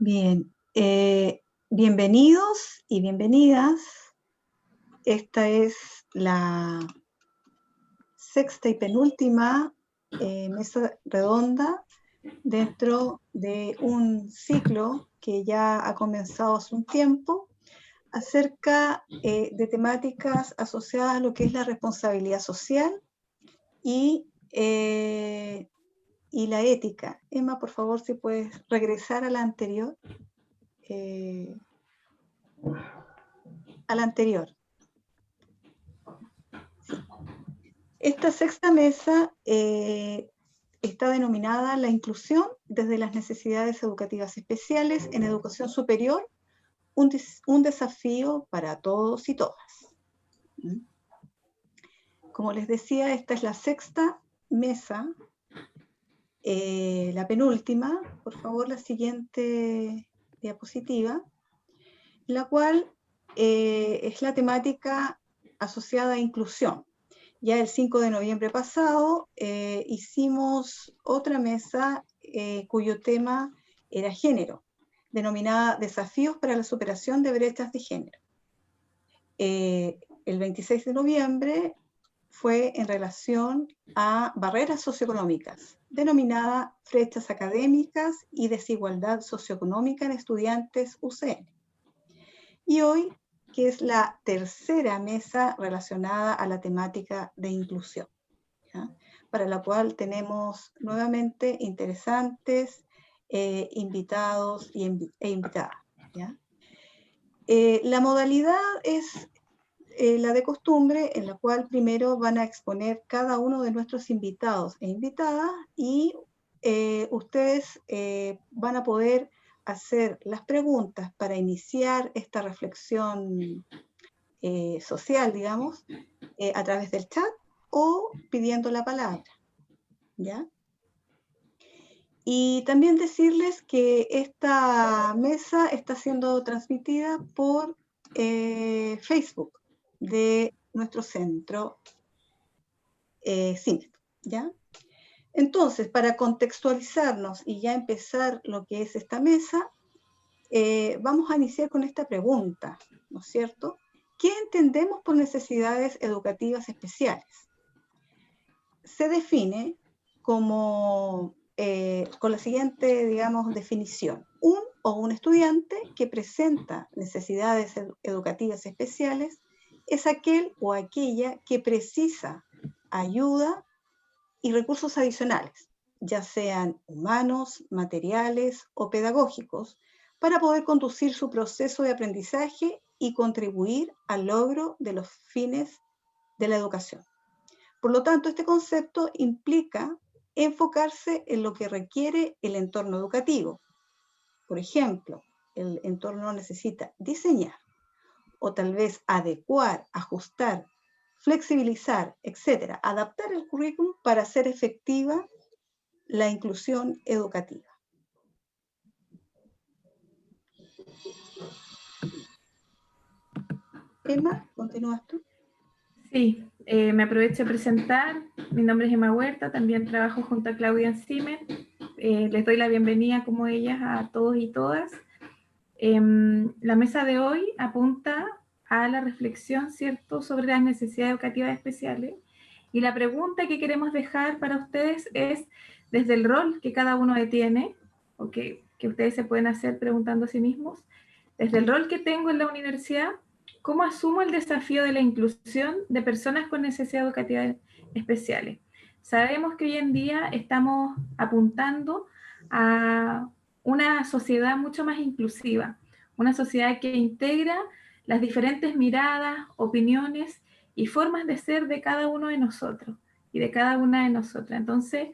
Bien, bienvenidos y bienvenidas. Esta es la sexta y penúltima mesa redonda dentro de un ciclo que ya ha comenzado hace un tiempo acerca de temáticas asociadas a lo que es la responsabilidad social y la ética. Emma, por favor, si puedes regresar a la anterior. Sí. Esta sexta mesa está denominada la inclusión desde las necesidades educativas especiales en educación superior, un desafío para todos y todas. Como les decía, esta es la sexta mesa, la penúltima, por favor, la siguiente diapositiva, la cual es la temática asociada a inclusión. Ya el 5 de noviembre pasado hicimos otra mesa cuyo tema era género, denominada Desafíos para la superación de brechas de género. El 26 de noviembre fue en relación a barreras socioeconómicas, denominada Brechas académicas y desigualdad socioeconómica en estudiantes UCN. Y hoy, que es la tercera mesa relacionada a la temática de inclusión, ¿ya? Para la cual tenemos nuevamente interesantes invitados e invitadas, ¿ya? La modalidad es la de costumbre, en la cual primero van a exponer cada uno de nuestros invitados e invitadas y ustedes van a poder hacer las preguntas para iniciar esta reflexión social, digamos, a través del chat o pidiendo la palabra, ¿ya? Y también decirles que esta mesa está siendo transmitida por Facebook de nuestro centro CINET, ¿ya? Entonces, para contextualizarnos y ya empezar lo que es esta mesa, vamos a iniciar con esta pregunta, ¿no es cierto? ¿Qué entendemos por necesidades educativas especiales? Se define como, con la siguiente, digamos, definición. Un o un estudiante que presenta necesidades educativas especiales es aquel o aquella que precisa ayuda y recursos adicionales, ya sean humanos, materiales o pedagógicos, para poder conducir su proceso de aprendizaje y contribuir al logro de los fines de la educación. Por lo tanto, este concepto implica enfocarse en lo que requiere el entorno educativo. Por ejemplo, el entorno necesita diseñar o tal vez adecuar, ajustar, flexibilizar, etcétera, adaptar el currículum para hacer efectiva la inclusión educativa. Emma, ¿continúas tú? Sí, me aprovecho de presentar. Mi nombre es Emma Huerta, también trabajo junto a Claudia en CIMET. Les doy la bienvenida, como ellas, a todos y todas. La mesa de hoy apunta a la reflexión, ¿cierto?, sobre las necesidades educativas especiales. Y la pregunta que queremos dejar para ustedes es, desde el rol que cada uno tiene, o que ustedes se pueden hacer preguntando a sí mismos, desde el rol que tengo en la universidad, ¿cómo asumo el desafío de la inclusión de personas con necesidades educativas especiales? Sabemos que hoy en día estamos apuntando a una sociedad mucho más inclusiva, una sociedad que integra las diferentes miradas, opiniones y formas de ser de cada uno de nosotros y de cada una de nosotras. Entonces,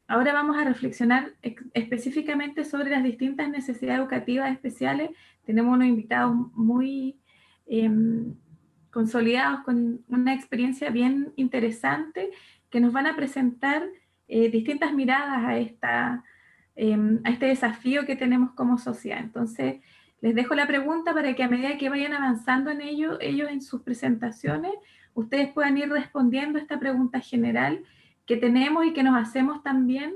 ahora vamos a reflexionar específicamente sobre las distintas necesidades educativas especiales. Tenemos unos invitados muy consolidados con una experiencia bien interesante que nos van a presentar distintas miradas a este desafío que tenemos como sociedad. Entonces, les dejo la pregunta para que a medida que vayan avanzando en ellos en sus presentaciones, ustedes puedan ir respondiendo a esta pregunta general que tenemos y que nos hacemos también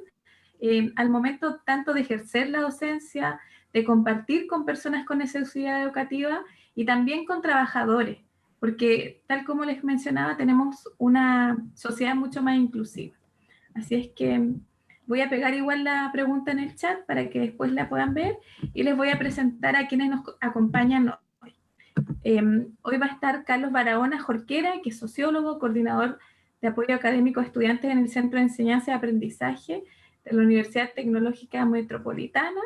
al momento tanto de ejercer la docencia, de compartir con personas con necesidad educativa y también con trabajadores, porque tal como les mencionaba, tenemos una sociedad mucho más inclusiva. Así es que voy a pegar igual la pregunta en el chat para que después la puedan ver y les voy a presentar a quienes nos acompañan hoy. Hoy va a estar Carlos Barahona Jorquera, que es sociólogo, coordinador de apoyo académico a estudiantes en el Centro de Enseñanza y Aprendizaje de la Universidad Tecnológica Metropolitana.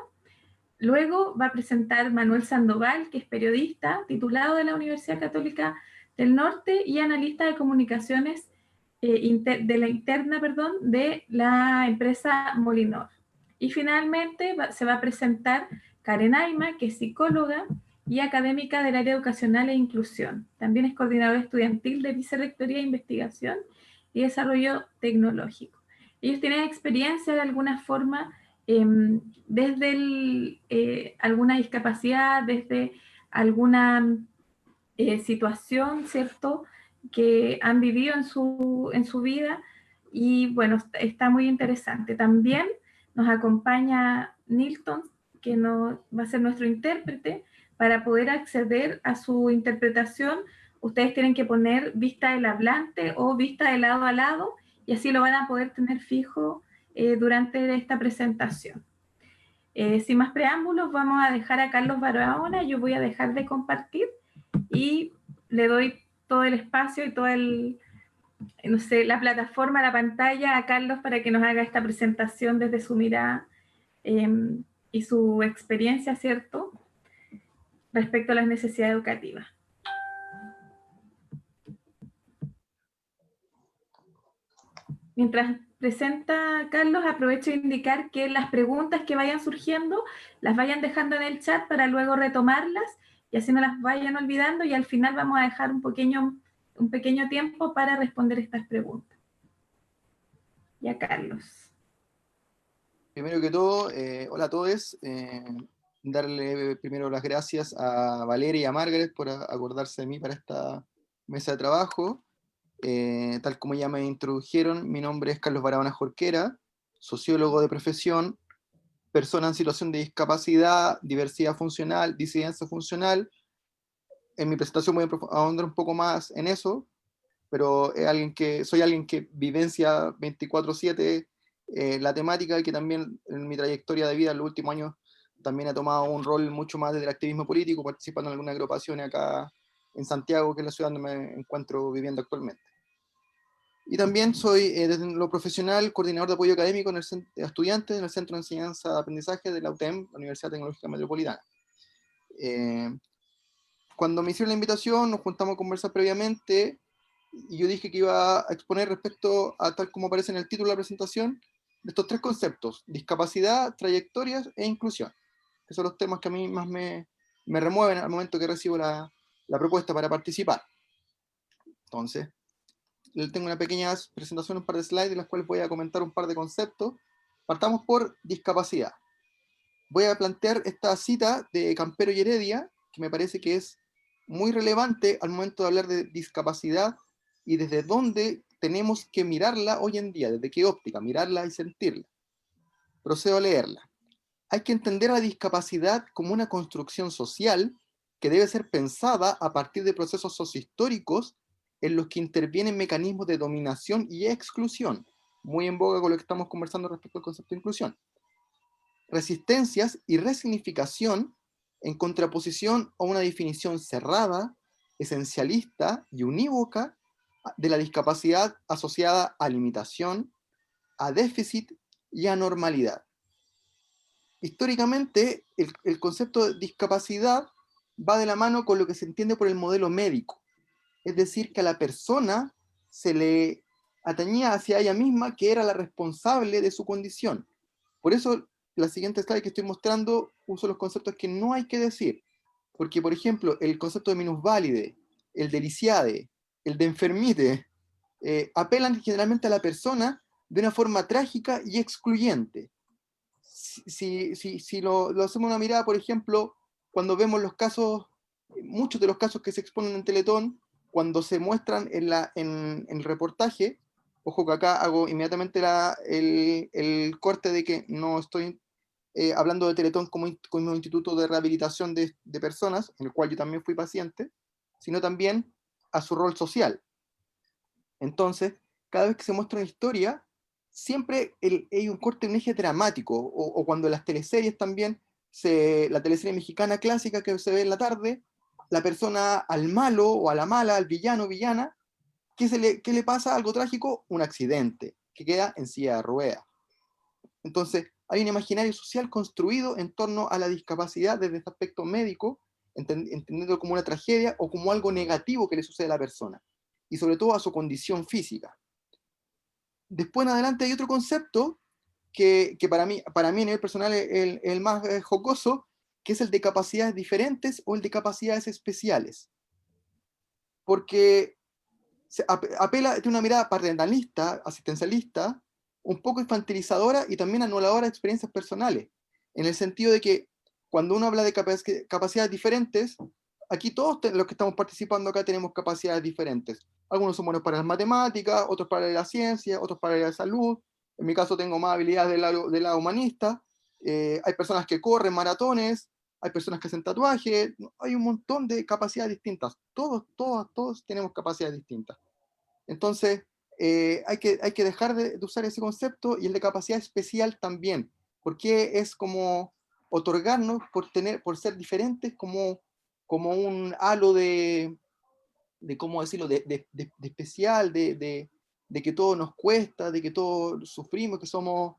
Luego va a presentar Manuel Sandoval, que es periodista, titulado de la Universidad Católica del Norte y analista de comunicaciones de la interna, de la empresa Molinor. Y finalmente se va a presentar Karen Ayma, que es psicóloga y académica del área educacional e inclusión. También es coordinadora estudiantil de Vicerrectoría de Investigación y Desarrollo Tecnológico. Ellos tienen experiencia de alguna forma desde alguna discapacidad, desde alguna situación, ¿cierto?, que han vivido en su vida, y bueno, está muy interesante. También nos acompaña Nilton, que va a ser nuestro intérprete. Para poder acceder a su interpretación, ustedes tienen que poner vista del hablante o vista de lado a lado, y así lo van a poder tener fijo durante esta presentación. Sin más preámbulos, vamos a dejar a Carlos Barahona. Yo voy a dejar de compartir y le doy todo el espacio y todo no sé, la plataforma, la pantalla a Carlos para que nos haga esta presentación desde su mirada y su experiencia, ¿cierto?, respecto a las necesidades educativas. Mientras presenta Carlos, aprovecho de indicar que las preguntas que vayan surgiendo las vayan dejando en el chat para luego retomarlas y así no las vayan olvidando, y al final vamos a dejar un pequeño tiempo para responder estas preguntas. Ya, Carlos. Primero que todo, hola a todos. Darle primero las gracias a Valeria y a Margaret por acordarse de mí para esta mesa de trabajo. Tal como ya me introdujeron, mi nombre es Carlos Barahona Jorquera, sociólogo de profesión, persona en situación de discapacidad, diversidad funcional, disidencia funcional. En mi presentación voy a ahondar un poco más en eso, pero soy alguien que vivencia 24/7 la temática, y que también en mi trayectoria de vida en los últimos años también ha tomado un rol mucho más desde el activismo político, participando en algunas agrupaciones acá en Santiago, que es la ciudad donde me encuentro viviendo actualmente. Y también soy, desde lo profesional, coordinador de apoyo académico en a estudiantes en el Centro de Enseñanza y Aprendizaje de la UTEM, la Universidad Tecnológica Metropolitana. Cuando me hicieron la invitación, nos juntamos a conversar previamente, y yo dije que iba a exponer respecto a, tal como aparece en el título de la presentación, de estos tres conceptos: discapacidad, trayectorias e inclusión, que son los temas que a mí más me remueven al momento que recibo la propuesta para participar. Entonces, tengo una pequeña presentación, un par de slides, de las cuales voy a comentar un par de conceptos. Partamos por discapacidad. Voy a plantear esta cita de Campero y Heredia, que me parece que es muy relevante al momento de hablar de discapacidad y desde dónde tenemos que mirarla hoy en día, desde qué óptica, mirarla y sentirla. Procedo a leerla. Hay que entender la discapacidad como una construcción social que debe ser pensada a partir de procesos sociohistóricos en los que intervienen mecanismos de dominación y exclusión, muy en boga con lo que estamos conversando respecto al concepto de inclusión. Resistencias y resignificación en contraposición a una definición cerrada, esencialista y unívoca de la discapacidad asociada a limitación, a déficit y a normalidad. Históricamente, el concepto de discapacidad va de la mano con lo que se entiende por el modelo médico, es decir, que a la persona se le atañía hacia ella misma, que era la responsable de su condición. Por eso, la siguiente slide que estoy mostrando, uso los conceptos que no hay que decir, porque, por ejemplo, el concepto de minusválide, el de lisiade, el de enfermite, apelan generalmente a la persona de una forma trágica y excluyente. Si lo hacemos una mirada, por ejemplo, cuando vemos los casos, muchos de los casos que se exponen en Teletón, cuando se muestran en el reportaje, ojo que acá hago inmediatamente el corte de que no estoy hablando de Teletón como instituto de rehabilitación de personas, en el cual yo también fui paciente, sino también a su rol social. Entonces, cada vez que se muestra una historia, siempre hay un corte, un eje dramático, o cuando las teleseries también, la teleserie mexicana clásica que se ve en la tarde, la persona al malo o a la mala, al villano, villana, ¿qué le pasa? Algo trágico, un accidente, que queda en silla de ruedas. Entonces, hay un imaginario social construido en torno a la discapacidad desde este aspecto médico, entendiendo como una tragedia o como algo negativo que le sucede a la persona, y sobre todo a su condición física. Después en adelante hay otro concepto que para mí a nivel personal es el más jocoso, que es el de capacidades diferentes o el de capacidades especiales. Porque tiene una mirada paternalista, asistencialista, un poco infantilizadora y también anuladora de experiencias personales, en el sentido de que cuando uno habla de capacidades diferentes, aquí todos los que estamos participando acá tenemos capacidades diferentes. Algunos son buenos para las matemáticas, otros para la ciencia, otros para la salud. En mi caso tengo más habilidades del lado humanista. Hay personas que corren maratones, hay personas que hacen tatuajes, hay un montón de capacidades distintas. Todos tenemos capacidades distintas. Entonces, hay que dejar de usar ese concepto, y el de capacidad especial también, porque es como otorgarnos por ser diferentes como un halo de ¿cómo decirlo?, de especial, de que todo nos cuesta, de que todos sufrimos, que somos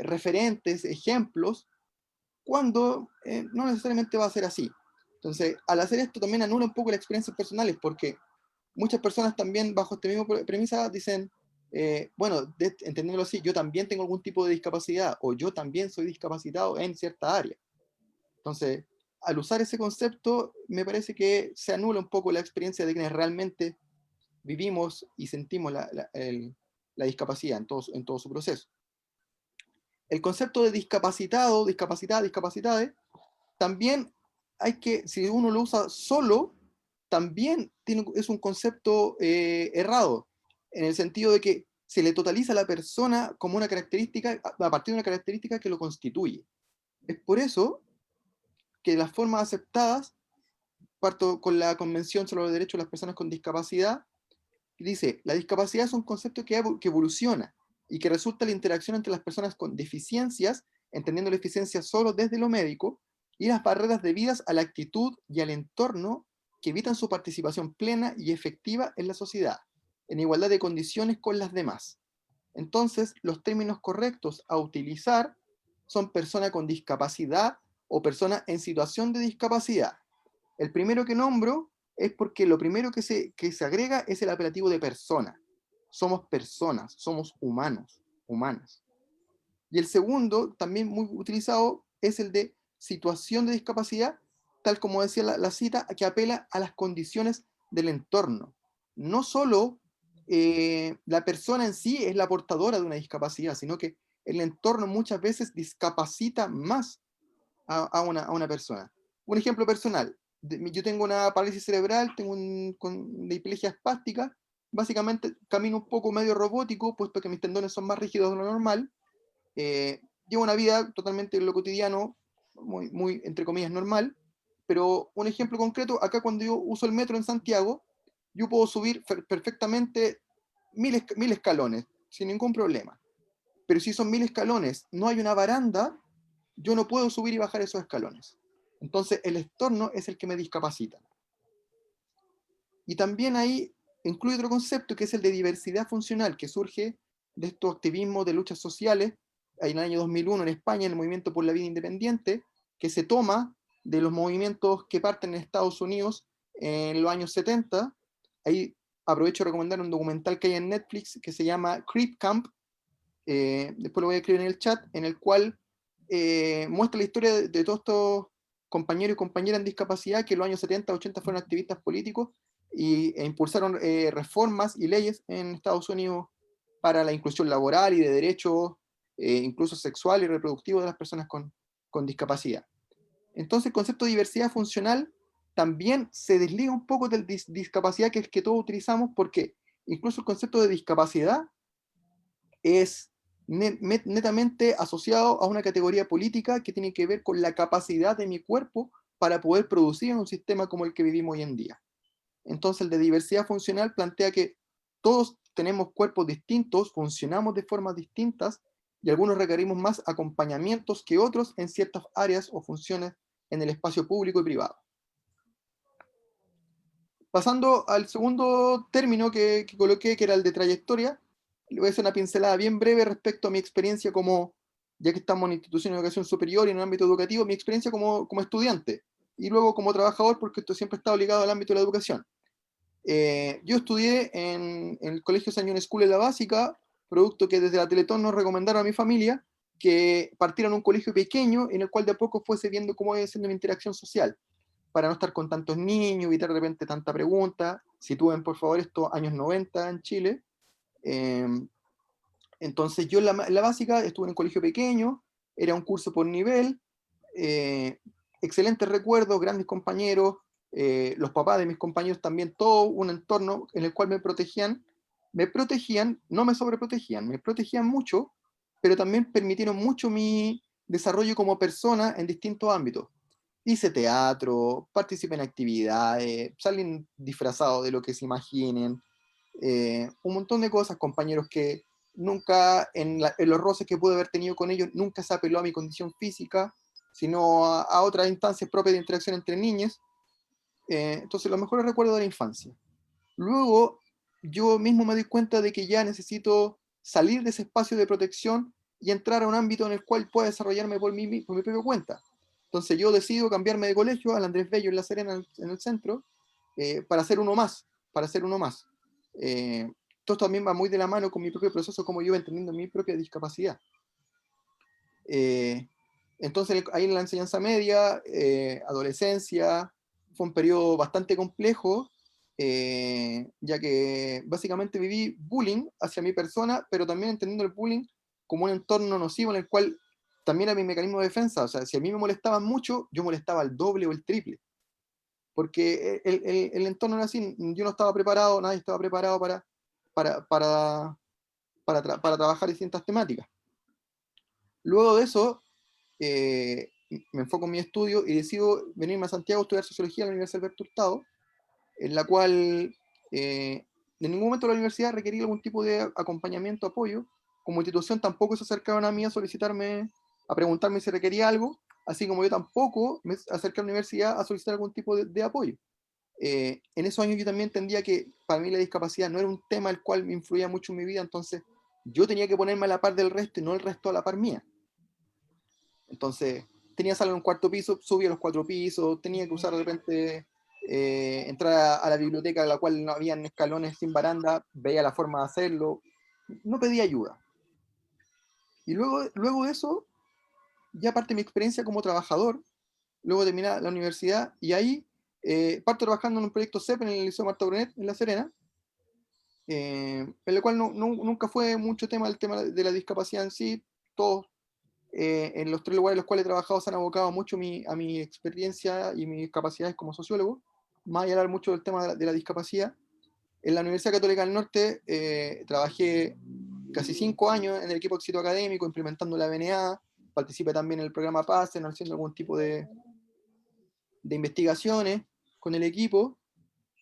referentes, ejemplos, cuando no necesariamente va a ser así. Entonces, al hacer esto también anula un poco las experiencias personales, porque muchas personas también bajo este mismo premisa dicen, bueno, entendiéndolo así, yo también tengo algún tipo de discapacidad, o yo también soy discapacitado en cierta área. Entonces, al usar ese concepto, me parece que se anula un poco la experiencia de quienes realmente vivimos y sentimos la discapacidad en todo su proceso. El concepto de discapacitado, discapacitades, también si uno lo usa solo, también es un concepto errado, en el sentido de que se le totaliza a la persona como una característica, a partir de una característica que lo constituye. Es por eso que las formas aceptadas, parto con la Convención sobre los Derechos de las Personas con Discapacidad, dice, la discapacidad es un concepto que evoluciona y que resulta de la interacción entre las personas con deficiencias, entendiendo la deficiencia solo desde lo médico, y las barreras debidas a la actitud y al entorno que evitan su participación plena y efectiva en la sociedad, en igualdad de condiciones con las demás. Entonces, los términos correctos a utilizar son persona con discapacidad o persona en situación de discapacidad. El primero que nombro es porque lo primero que se agrega es el apelativo de persona. Somos personas, somos humanos, humanas. Y el segundo, también muy utilizado, es el de situación de discapacidad, tal como decía la cita, que apela a las condiciones del entorno. No solo la persona en sí es la portadora de una discapacidad, sino que el entorno muchas veces discapacita más a una persona. Un ejemplo personal, yo tengo una parálisis cerebral, tengo una hemiplegia espástica, básicamente camino un poco medio robótico, puesto que mis tendones son más rígidos de lo normal. Llevo una vida totalmente en lo cotidiano, muy entre comillas normal, pero un ejemplo concreto, acá cuando yo uso el metro en Santiago, yo puedo subir perfectamente 1000 escalones, sin ningún problema. Pero si son 1000 escalones, no hay una baranda, yo no puedo subir y bajar esos escalones. Entonces el entorno es el que me discapacita. Y también ahí incluye otro concepto que es el de diversidad funcional, que surge de estos activismos de luchas sociales, en el año 2001 en España, en el Movimiento por la Vida Independiente, que se toma de los movimientos que parten en Estados Unidos en los años 70. Ahí aprovecho de recomendar un documental que hay en Netflix que se llama Creep Camp, después lo voy a escribir en el chat, en el cual muestra la historia de todos estos compañeros y compañeras en discapacidad que en los años 70, 80 fueron activistas políticos e impulsaron reformas y leyes en Estados Unidos para la inclusión laboral y de derechos, incluso sexual y reproductivo de las personas con discapacidad. Entonces el concepto de diversidad funcional también se desliga un poco del discapacidad que es que todos utilizamos, porque incluso el concepto de discapacidad es netamente asociado a una categoría política que tiene que ver con la capacidad de mi cuerpo para poder producir en un sistema como el que vivimos hoy en día. Entonces el de diversidad funcional plantea que todos tenemos cuerpos distintos, funcionamos de formas distintas y algunos requerimos más acompañamientos que otros en ciertas áreas o funciones en el espacio público y privado. Pasando al segundo término que coloqué, que era el de trayectoria, le voy a hacer una pincelada bien breve respecto a mi experiencia como, ya que estamos en institución de educación superior y en un ámbito educativo, mi experiencia como estudiante y luego como trabajador, porque esto siempre está ligado al ámbito de la educación. Yo estudié en el Colegio San John School en la básica, producto que desde la Teletón nos recomendaron a mi familia que partiera en un colegio pequeño en el cual de a poco fuese viendo cómo iba siendo mi interacción social, para no estar con tantos niños, evitar de repente tanta pregunta. Sitúen por favor estos años 90 en Chile. Eh, entonces yo en la básica estuve en un colegio pequeño, era un curso por nivel, eh, excelentes recuerdos, grandes compañeros, los papás de mis compañeros también, todo un entorno en el cual me protegían, no me sobreprotegían, me protegían mucho, pero también permitieron mucho mi desarrollo como persona en distintos ámbitos. Hice teatro, participé en actividades, salen disfrazados de lo que se imaginen, un montón de cosas, compañeros que nunca, en los roces que pude haber tenido con ellos, nunca se apeló a mi condición física, sino a otras instancias propias de interacción entre niños. Entonces, los mejores recuerdos de la infancia. Luego, yo mismo me doy cuenta de que ya necesito salir de ese espacio de protección y entrar a un ámbito en el cual pueda desarrollarme por mi propia cuenta. Entonces, yo decido cambiarme de colegio al Andrés Bello en La Serena, en el centro, para ser uno más, para ser uno más. Todo esto también va muy de la mano con mi propio proceso, como yo iba entendiendo mi propia discapacidad. Entonces, ahí en la enseñanza media, adolescencia, fue un periodo bastante complejo, ya que básicamente viví bullying hacia mi persona, pero también entendiendo el bullying como un entorno nocivo en el cual también era mi mecanismo de defensa. O sea, si a mí me molestaban mucho, yo molestaba el doble o el triple. Porque el entorno era así, yo no estaba preparado, nadie estaba preparado para, para, para trabajar distintas temáticas. Luego de eso, me enfoco en mi estudio y decido venirme a Santiago a estudiar Sociología en la Universidad Alberto Hurtado, en la cual en ningún momento la universidad requería algún tipo de acompañamiento, apoyo. Como institución tampoco se acercaron a mí a solicitarme, a preguntarme si requería algo, así como yo tampoco me acerqué a la universidad a solicitar algún tipo de apoyo. En esos años yo también entendía que para mí la discapacidad no era un tema el cual me influía mucho en mi vida, entonces yo tenía que ponerme a la par del resto y no el resto a la par mía. Entonces tenía sala en un cuarto piso, subía a los 4 pisos, tenía que usar de repente, entrar a la biblioteca, en la cual no habían escalones sin baranda, veía la forma de hacerlo, no pedía ayuda. Y luego de eso, ya parte mi experiencia como trabajador, luego terminé la universidad y ahí parto trabajando en un proyecto CEP en el Liceo Marta Brunet en La Serena, en el cual nunca fue mucho tema el tema de la discapacidad en sí. Todos en los 3 lugares en los cuales he trabajado se han abocado mucho a mi experiencia y mis capacidades como sociólogo, más allá de hablar mucho del tema de la discapacidad. En la Universidad Católica del Norte trabajé casi 5 años en el equipo de éxito académico, implementando la BNA, participé también en el programa PASEN, haciendo algún tipo de investigaciones con el equipo,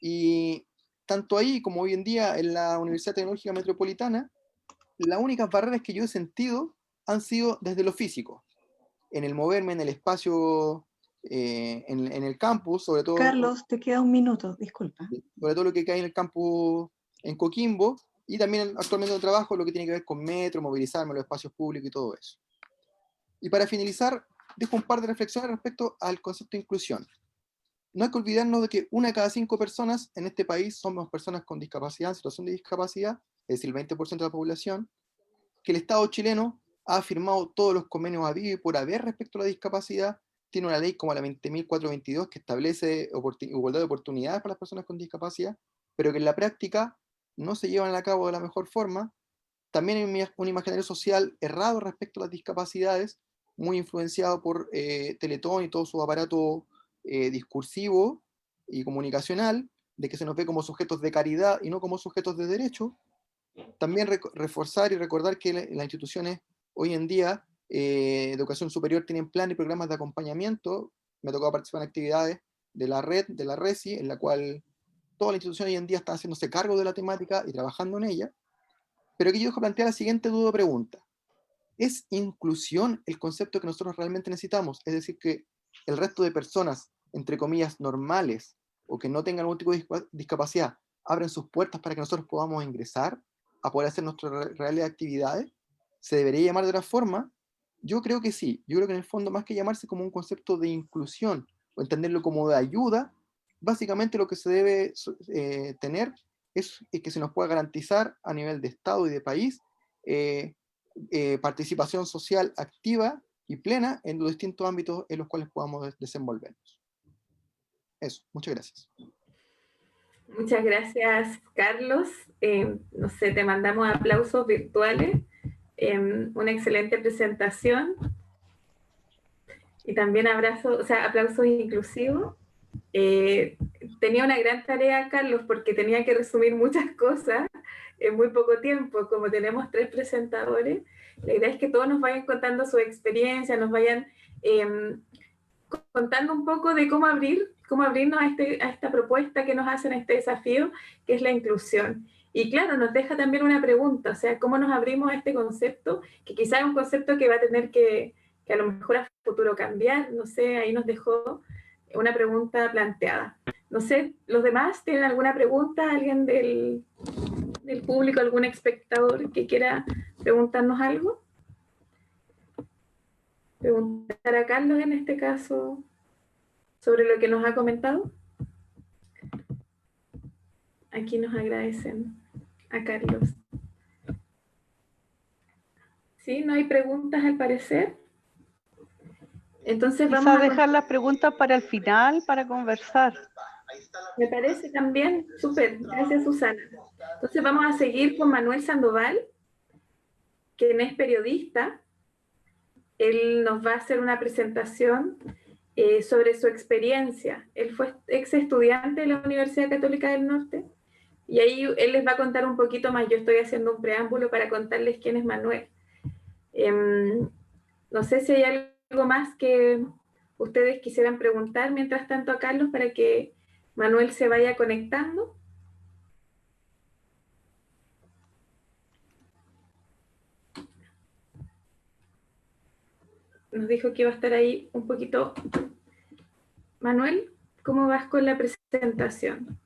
y tanto ahí como hoy en día en la Universidad Tecnológica Metropolitana, las únicas barreras que yo he sentido han sido desde lo físico, en el moverme en el espacio, en el campus, Carlos, te queda un minuto, disculpa. sobre todo lo que cae en el campus en Coquimbo, y también actualmente en trabajo lo que tiene que ver con metro, movilizarme en los espacios públicos y todo eso. Y para finalizar, dejo un par de reflexiones respecto al concepto de inclusión. No hay que olvidarnos de que 1 de cada 5 personas en este país somos personas con discapacidad, en situación de discapacidad, es decir, el 20% de la población, que el Estado chileno ha firmado todos los convenios habidos y por haber respecto a la discapacidad, tiene una ley como la 20.422 que establece igualdad de oportunidades para las personas con discapacidad, pero que en la práctica no se llevan a cabo de la mejor forma. También hay un imaginario social errado respecto a las discapacidades, muy influenciado por Teletón y todo su aparato discursivo y comunicacional, de que se nos ve como sujetos de caridad y no como sujetos de derecho. También reforzar y recordar que las instituciones hoy en día de educación superior tienen planes y programas de acompañamiento. Me tocó participar en actividades de la red, de la RESI, en la cual todas las instituciones hoy en día están haciéndose cargo de la temática y trabajando en ella. Pero aquí yo dejo plantear la siguiente duda o pregunta. ¿Es inclusión el concepto que nosotros realmente necesitamos? Es decir, que el resto de personas, entre comillas, normales, o que no tengan algún tipo de discapacidad, abren sus puertas para que nosotros podamos ingresar a poder hacer nuestras reales actividades. ¿Se debería llamar de otra forma? Yo creo que sí. Yo creo que en el fondo, más que llamarse como un concepto de inclusión o entenderlo como de ayuda, básicamente lo que se debe tener es que se nos pueda garantizar a nivel de Estado y de país participación social activa y plena en los distintos ámbitos en los cuales podamos desenvolvernos. Eso, muchas gracias. Muchas gracias, Carlos. No sé, te mandamos aplausos virtuales. Una excelente presentación. Y también aplausos inclusivos. Tenía una gran tarea, Carlos, porque tenía que resumir muchas cosas en muy poco tiempo. Como tenemos 3 presentadores, la idea es que todos nos vayan contando su experiencia, nos vayan contando un poco de cómo abrirnos a esta propuesta que nos hacen, a este desafío, que es la inclusión. Y claro, nos deja también una pregunta, o sea, ¿cómo nos abrimos a este concepto? Que quizá es un concepto que va a tener que a lo mejor a futuro cambiar, no sé, ahí nos dejó una pregunta planteada. No sé, ¿los demás tienen alguna pregunta? ¿Alguien del público, algún espectador que quiera preguntarnos algo? Preguntar a Carlos en este caso sobre lo que nos ha comentado. Aquí nos agradecen a Carlos. ¿Sí? ¿No hay preguntas al parecer? Entonces vamos a dejar las preguntas para el final, para conversar. Me parece también súper. Gracias, Susana. Entonces vamos a seguir con Manuel Sandoval, quien es periodista. Él nos va a hacer una presentación sobre su experiencia. Él fue ex estudiante de la Universidad Católica del Norte y ahí él les va a contar un poquito más. Yo estoy haciendo un preámbulo para contarles quién es Manuel. No sé si hay algo más que ustedes quisieran preguntar mientras tanto a Carlos para que Manuel se vaya conectando. Nos dijo que iba a estar ahí un poquito. Manuel, ¿cómo vas con la presentación?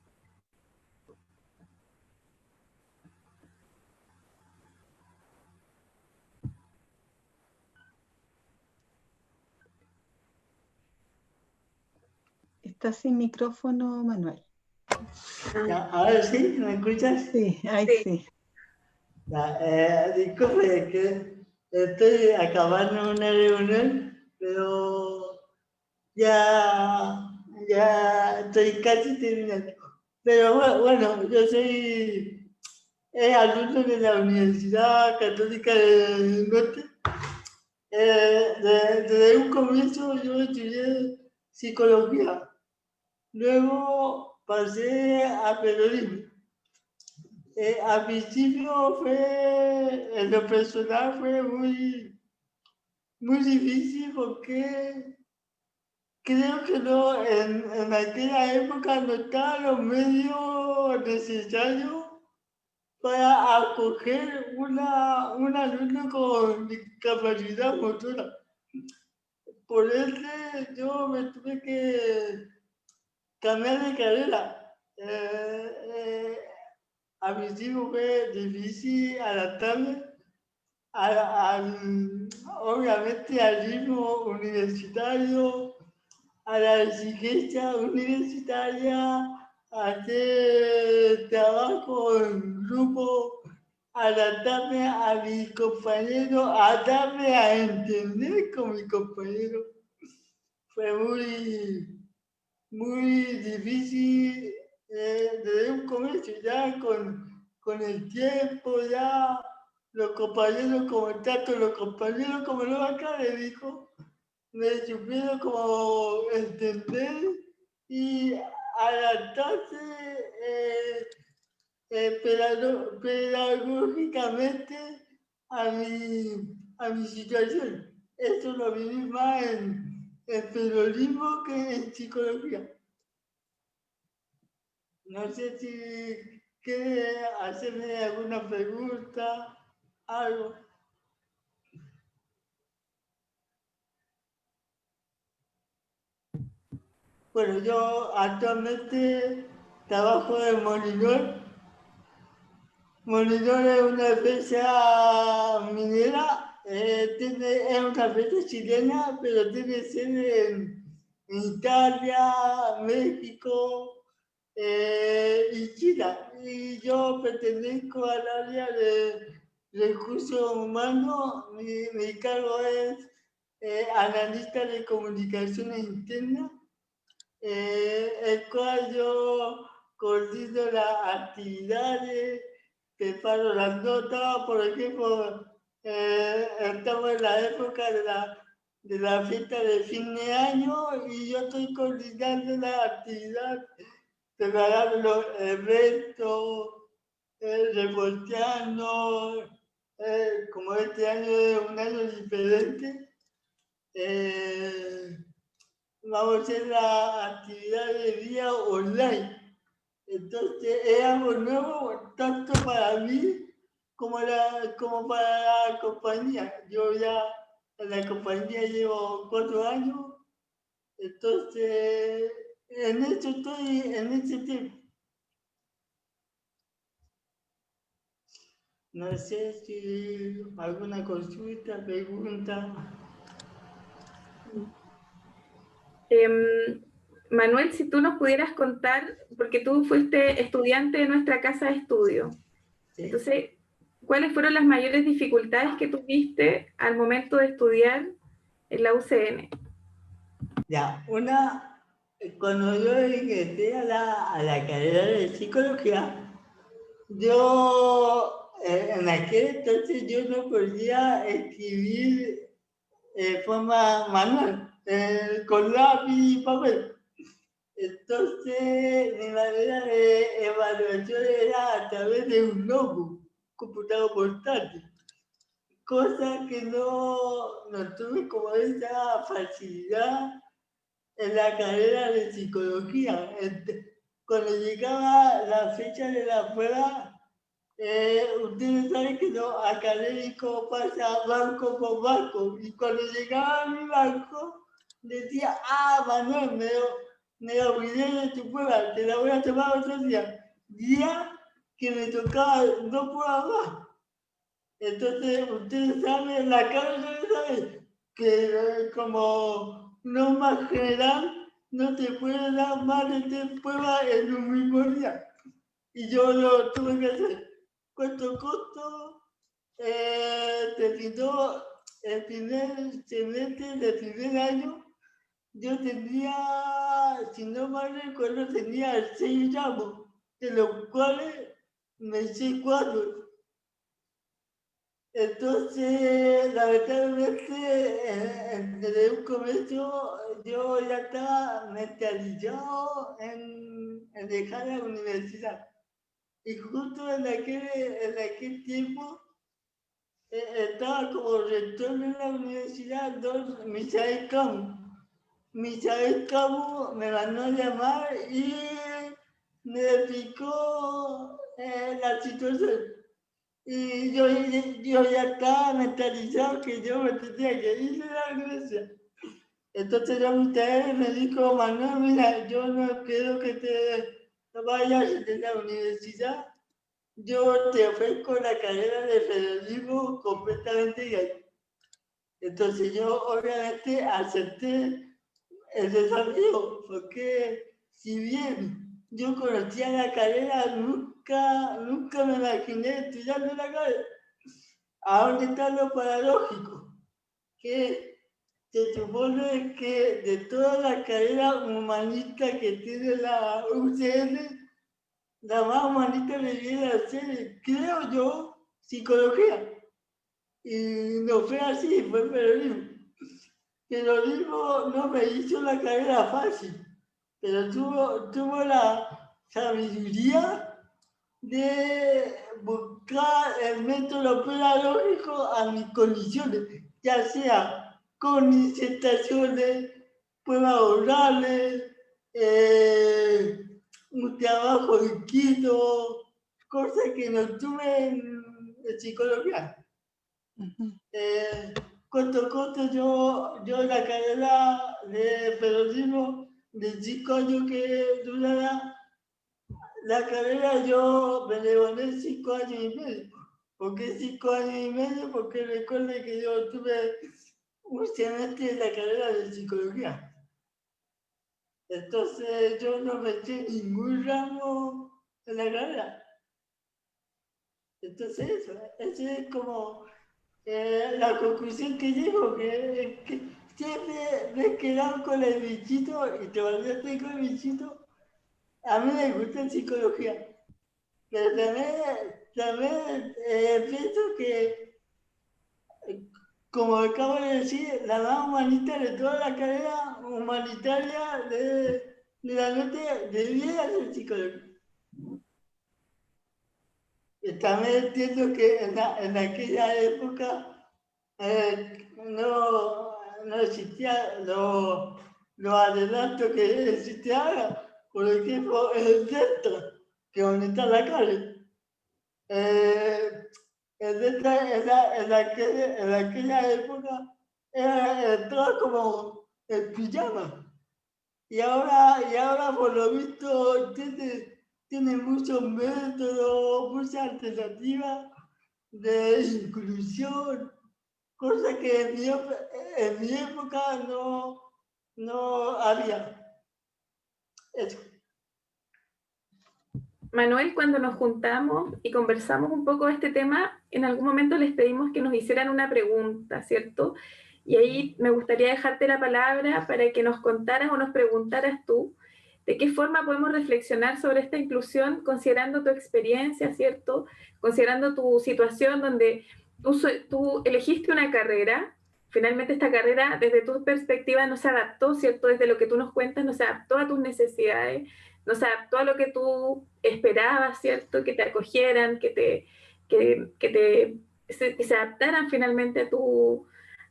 Está sin micrófono, Manuel. Ya, ahora sí, ¿me escuchas? Sí, ahí Sí. sí. Ya, disculpe, que estoy acabando una reunión, pero ya estoy casi terminando. Pero bueno, yo soy alumno de la Universidad Católica del Norte. Desde un comienzo yo estudié psicología, luego pasé a periodismo. Al principio en lo personal fue muy difícil porque creo que no, en aquella época no estaban los medios necesarios para acoger un alumno con discapacidad motora. Por eso yo me tuve que cambiar de carrera. A mis hijos fue difícil adaptarme obviamente al ritmo universitario, a la exigencia universitaria, a hacer trabajo en grupo, adaptarme a mis compañeros, a darme a entender con mis compañeros. Fue muy difícil desde un comienzo, ya con el tiempo, ya los compañeros, como tanto los compañeros como los acá le dijo, me supieron como entender y adaptarse pedagógicamente a mi situación. Esto lo viví más en periodismo que en psicología. No sé si quiere hacerme alguna pregunta, algo. Bueno, yo actualmente trabajo en Molinón. Molinón es una empresa minera, es una empresa chilena, pero tiene sede en Italia, México y China. Y yo pertenezco al área de recursos humanos. Mi cargo es analista de comunicaciones internas, el cual yo coordino las actividades, preparo las notas. Por ejemplo, estamos en la época de la fiesta de fin de año y yo estoy coordinando la actividad, preparando los eventos, reporteando. Como este año es un año diferente, vamos a hacer la actividad de día online. Entonces es algo nuevo tanto para mí como para la compañía. Yo ya en la compañía llevo 4 años, entonces en esto estoy en este tiempo. No sé si alguna consulta, pregunta. Manuel, si tú nos pudieras contar, porque tú fuiste estudiante de nuestra casa de estudio, ¿Sí? entonces, ¿cuáles fueron las mayores dificultades que tuviste al momento de estudiar en la UCN? Ya, cuando yo ingresé a la carrera de psicología, yo en aquel entonces yo no podía escribir de forma manual, con lápiz y papel. Entonces, mi manera de evaluación era a través de un notebook, computador portátil, cosa que no tuve como esa facilidad en la carrera de psicología. Cuando llegaba la fecha de la prueba, ustedes saben que lo académico pasa banco por banco, y cuando llegaba a mi banco decía: Manuel, me olvidé de tu prueba, te la voy a tomar otro día que me tocaba 2 pruebas más. Entonces ustedes saben, la carrera sabe que como norma general no te puede dar más de 3 pruebas en un mismo día, y yo lo tuve que hacer. Cuento corto, terminó el primer semestre del primer año. Yo tenía, si no mal recuerdo, tenía 6 ramos, de los cuales me sé 4. Entonces, lamentablemente, desde un comienzo yo ya estaba mentalizado en dejar la universidad. Y justo en aquel tiempo estaba como rector en la universidad, Misael Camus. Misael Camus me mandó a llamar y me explicó la situación. Y yo ya estaba mentalizado que yo me tenía que ir de la universidad. Entonces Misael me dijo: Manuel, mira, yo no quiero que te vayas de la universidad. Yo te ofrezco la carrera de periodismo completamente gratis. Entonces yo obviamente acepté el desafío, porque si bien yo conocía la carrera, nunca me imaginé estudiando la carrera. Ahora está lo paradójico, que se supone que de todas las carreras humanistas que tiene la UCN, la más humanista debiera ser, creo yo, psicología. Y no fue así, fue periodismo. Periodismo no me hizo la carrera fácil, pero tuvo la sabiduría de buscar el método pedagógico a mis condiciones, ya sea con disertaciones, pruebas orales, un trabajo escrito, cosas que no tuve en psicología. Corto, yo la carrera de periodismo de 5 años que durará, la carrera yo me levanté 5 años y medio. ¿Por qué 5 años y medio? Porque recuerde que yo tuve un semestre de la carrera de psicología. Entonces yo no metí ningún ramo en la carrera. Entonces eso es como la conclusión que llego, que siempre me he quedado con el bichito y todavía tengo el bichito. A mí me gusta psicología. Pero también pienso que, como acabo de decir, la más humanista de toda la carrera humanitaria de la noche debía ser psicología. Y también entiendo que en aquella época no existía los adelantos que existe ahora. Por ejemplo, el Delta, que es donde está la calle. El Delta en aquella época entraba como el pijama. Y ahora por lo visto, tiene muchos métodos, muchas alternativas de inclusión, cosa que en mi época no había. Eso. Manuel, cuando nos juntamos y conversamos un poco de este tema, en algún momento les pedimos que nos hicieran una pregunta, ¿cierto? Y ahí me gustaría dejarte la palabra para que nos contaras o nos preguntaras tú de qué forma podemos reflexionar sobre esta inclusión considerando tu experiencia, ¿cierto? Considerando tu situación donde tú elegiste una carrera, finalmente esta carrera desde tu perspectiva no se adaptó, ¿cierto? Desde lo que tú nos cuentas no se adaptó a tus necesidades, no se adaptó a lo que tú esperabas, ¿cierto? Que te acogieran, que se adaptaran finalmente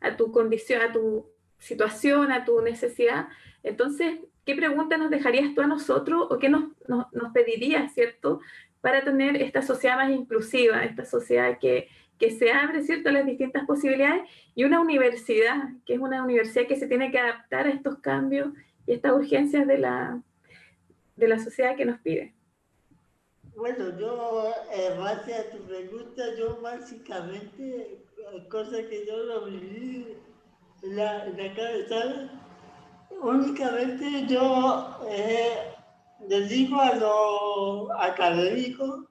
a tu condición, a tu situación, a tu necesidad. Entonces, ¿qué pregunta nos dejarías tú a nosotros o qué nos pedirías, ¿cierto? Para tener esta sociedad más inclusiva, esta sociedad que se abre, ¿cierto?, a las distintas posibilidades, y una universidad, que es una universidad que se tiene que adaptar a estos cambios y estas urgencias de la sociedad que nos pide. Bueno, yo, en base a tu pregunta, yo básicamente, cosas que yo lo viví en la cabeza, únicamente yo les digo a los académicos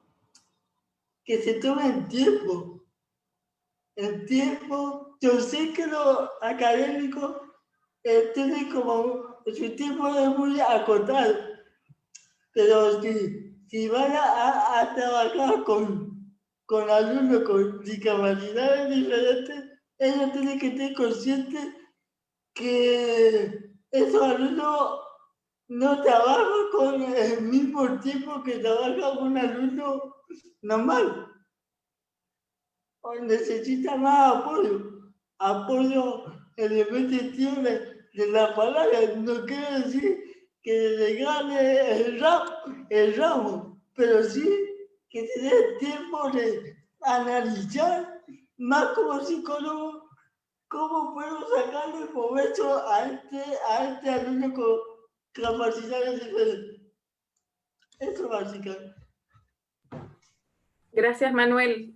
que se tomen tiempo. El tiempo, yo sé que los académicos tienen como su tiempo es muy acotado, pero si van a trabajar con alumnos con discapacidades diferentes, ellos tienen que estar conscientes que esos alumnos no trabajan con el mismo tiempo que trabaja un alumno normal. O necesita más apoyo en el sentido de la palabra. No quiero decir que le gane el ramo, pero sí que se dé tiempo de analizar más como psicólogo cómo puedo sacarle provecho a este alumno con capacidades diferentes. Eso básicamente. Gracias, Manuel.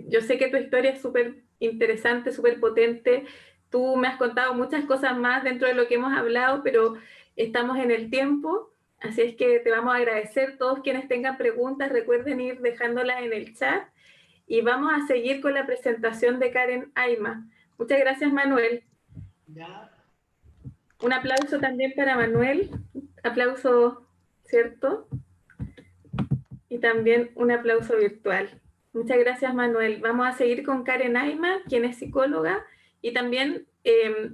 Yo sé que tu historia es súper interesante, súper potente. Tú me has contado muchas cosas más dentro de lo que hemos hablado, pero estamos en el tiempo, así es que te vamos a agradecer. Todos quienes tengan preguntas, recuerden ir dejándolas en el chat y vamos a seguir con la presentación de Karen Ayma. Muchas gracias, Manuel. Ya. Un aplauso también para Manuel. Aplauso, ¿cierto? Y también un aplauso virtual. Muchas gracias, Manuel. Vamos a seguir con Karen Ayma, quien es psicóloga y también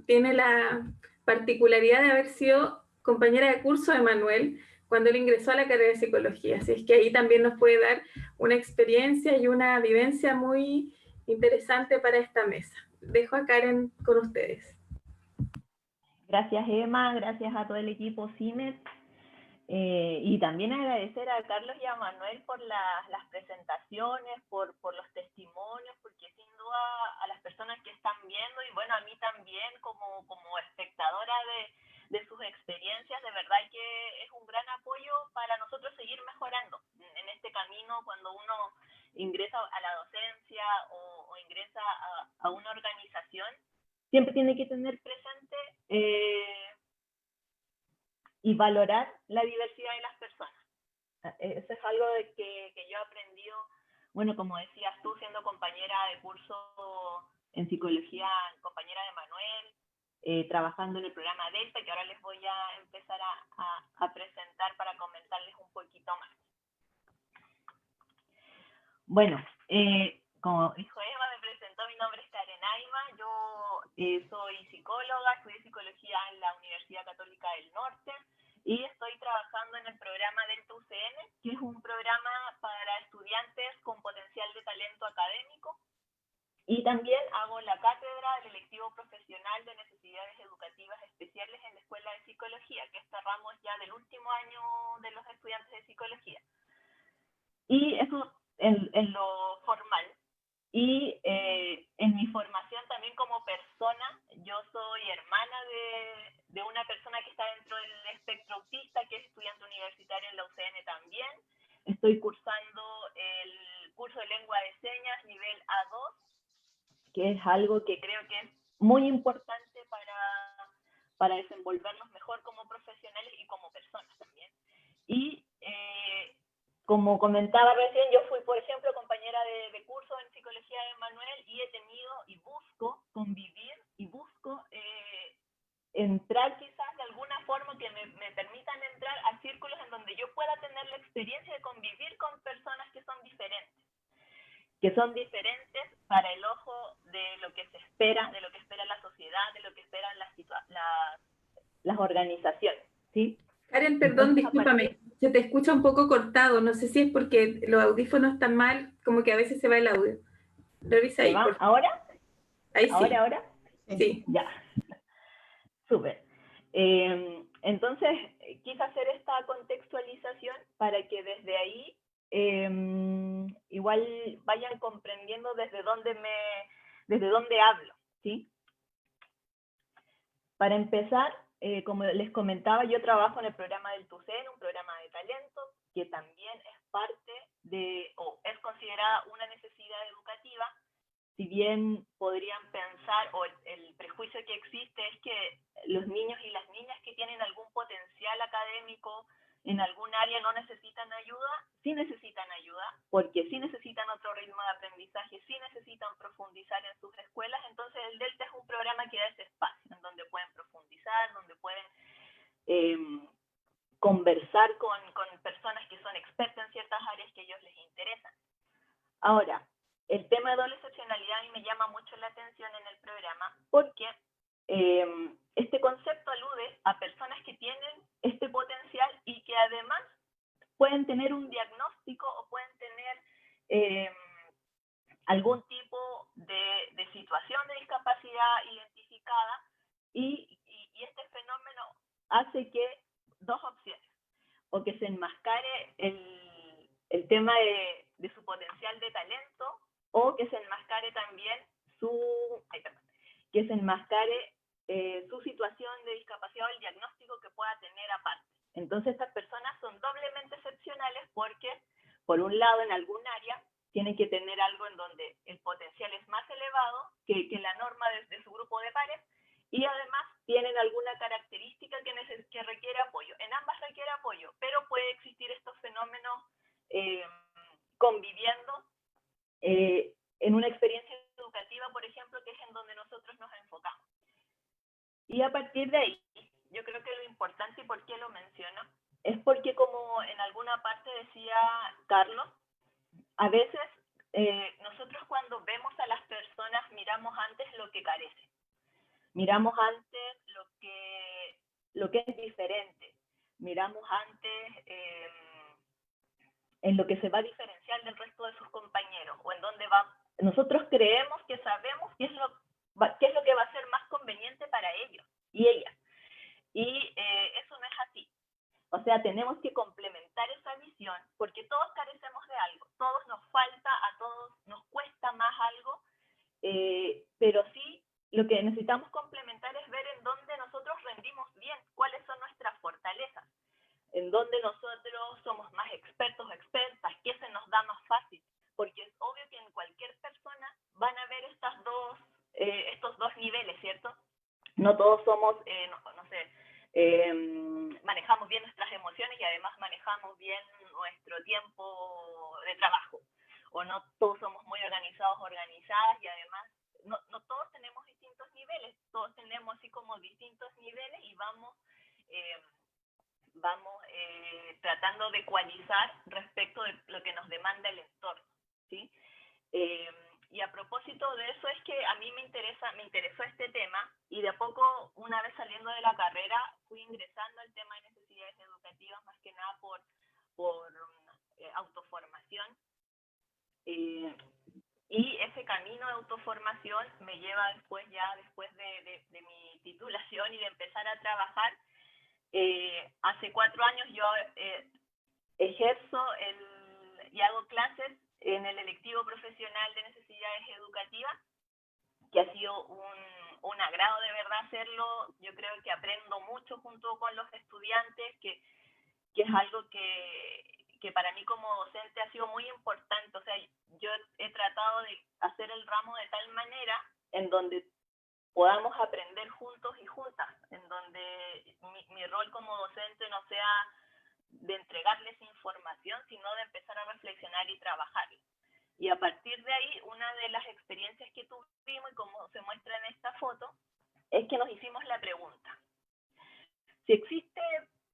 tiene la particularidad de haber sido compañera de curso de Manuel, cuando él ingresó a la carrera de psicología. Así es que ahí también nos puede dar una experiencia y una vivencia muy interesante para esta mesa. Dejo a Karen con ustedes. Gracias, Emma, gracias a todo el equipo CIMET. Y también agradecer a Carlos y a Manuel por las presentaciones, por los testimonios, porque sin duda a las personas que están viendo, y bueno, a mí también como espectadora de sus experiencias, de verdad que es un gran apoyo para nosotros seguir mejorando en este camino cuando uno ingresa a la docencia o ingresa a una organización. Siempre tiene que tener presente y valorar la diversidad de las personas. Eso es algo de que yo he aprendido, bueno, como decías tú, siendo compañera de curso en psicología, compañera de Manuel, trabajando en el programa Delta, que ahora les voy a empezar a presentar para comentarles un poquito más. Bueno, como dijo Eva, me presentó, mi nombre es Karen Aima, yo soy psicóloga, estudié psicología en la Universidad Católica del Norte y estoy trabajando en el programa Delta UCN, que es un programa para estudiantes con potencial de talento académico, y también hago la cátedra del electivo profesional de necesidades educativas especiales en la Escuela de Psicología, que este ramo es ya del último año de los estudiantes de psicología. Y eso en lo formal. Y en mi formación también como persona, yo soy hermana de una persona que está dentro del espectro autista, que es estudiante universitario en la UCN también. Estoy cursando el curso de lengua de señas nivel A2, que es algo que creo que es muy importante para desenvolvernos mejor como profesionales y como personas también. Y como comentaba recién, yo fui, por ejemplo, compañera de curso en psicología de Manuel y he tenido y busco convivir y busco entrar quizás de alguna forma que me permitan entrar a círculos en donde yo pueda tener la experiencia de convivir con personas que son diferentes para el ojo de lo que se espera, de lo que espera la sociedad, de lo que esperan las organizaciones, ¿sí? Karen, perdón, discúlpame, se te escucha un poco cortado, no sé si es porque los audífonos están mal, como que a veces se va el audio. Revisa ahí. ¿Ahora? Ahí sí. ¿Ahora? Sí. Ya. Súper. Entonces, quise hacer esta contextualización para que desde ahí igual vayan comprendiendo desde dónde hablo, ¿sí? Para empezar, como les comentaba, yo trabajo en el programa del TUCEN, un programa de talento, que también es parte de, o es considerada una necesidad educativa. Si bien podrían pensar, o el prejuicio que existe es que los niños y las niñas que tienen algún potencial académico en algún área no necesitan ayuda, sí necesitan ayuda, porque sí necesitan otro ritmo de aprendizaje, sí necesitan profundizar en sus escuelas. Entonces el Delta es un programa que da ese espacio en donde pueden profundizar, donde pueden conversar con personas que son expertas en ciertas áreas que a ellos les interesan. Ahora, el tema de doble excepcionalidad a mí me llama mucho la atención en el programa porque este concepto alude a personas que tienen este potencial y que además pueden tener un diagnóstico o pueden tener algún tipo de situación de discapacidad identificada y este fenómeno hace que dos opciones, o que se enmascare el tema de su potencial de talento, o que se enmascare también su situación de discapacidad o el diagnóstico que pueda tener aparte. Entonces estas personas son doblemente excepcionales porque, por un lado, en algún área tienen que tener algo en donde el potencial es más elevado que la norma de su grupo de pares, y además tienen alguna característica que requiere apoyo. En ambas requiere apoyo, pero puede existir estos fenómenos conviviendo en una experiencia educativa, por ejemplo, que es en donde nosotros nos enfocamos. Y a partir de ahí, yo creo que lo importante, y por qué lo menciono, es porque, como en alguna parte decía Carlos, a veces nosotros cuando vemos a las personas miramos antes lo que carece, miramos antes lo que es diferente, miramos antes en lo que se va a diferenciar del resto de sus compañeros, o en dónde va. Nosotros creemos que sabemos qué es lo que va a ser más conveniente para ellos y ellas. Y eso no es así. O sea, tenemos que complementar esa visión, porque todos carecemos de algo, todos nos falta, a todos nos cuesta más algo, pero sí lo que necesitamos complementar es ver en dónde nosotros rendimos bien, cuáles son nuestras fortalezas, en dónde nosotros somos más expertos o expertas, qué se nos da más fácil, porque es obvio que en cualquier persona van a haber estos dos niveles, ¿cierto? No todos somos, manejamos bien nuestras emociones y además manejamos bien nuestro tiempo de trabajo, o no todos somos muy organizados, organizadas, y además no todos tenemos distintos niveles, todos tenemos así como distintos niveles y vamos tratando de ecualizar respecto de lo que nos demanda el entorno, ¿sí? Y a propósito de eso es que a mí me interesó este tema, y de a poco, una vez saliendo de la carrera, fui ingresando al tema de necesidades educativas, más que nada por autoformación. Y ese camino de autoformación me lleva después de mi titulación y de empezar a trabajar. Hace 4 años yo ejerzo y hago clases en el electivo profesional de necesidades educativas, que ha sido un agrado de verdad hacerlo. Yo creo que aprendo mucho junto con los estudiantes, que es algo que para mí como docente ha sido muy importante. O sea, yo he tratado de hacer el ramo de tal manera en donde podamos aprender juntos y juntas, en donde mi rol como docente no sea de entregarles información, sino de empezar a reflexionar y trabajar. Y a partir de ahí, una de las experiencias que tuvimos, y como se muestra en esta foto, es que nos hicimos la pregunta: si existe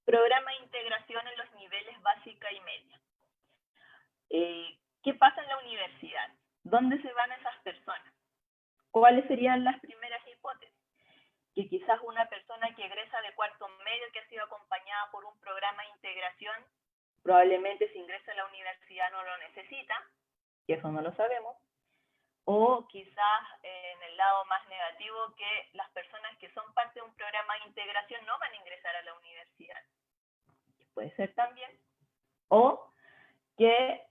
programa de integración en los niveles básica y media, ¿qué pasa en la universidad? ¿Dónde se van esas personas? ¿Cuáles serían las primeras hipótesis? Que quizás una persona que egresa de cuarto medio, que ha sido acompañada por un programa de integración, probablemente si ingresa a la universidad no lo necesita, que eso no lo sabemos. O quizás en el lado más negativo, que las personas que son parte de un programa de integración no van a ingresar a la universidad. Puede ser también. O que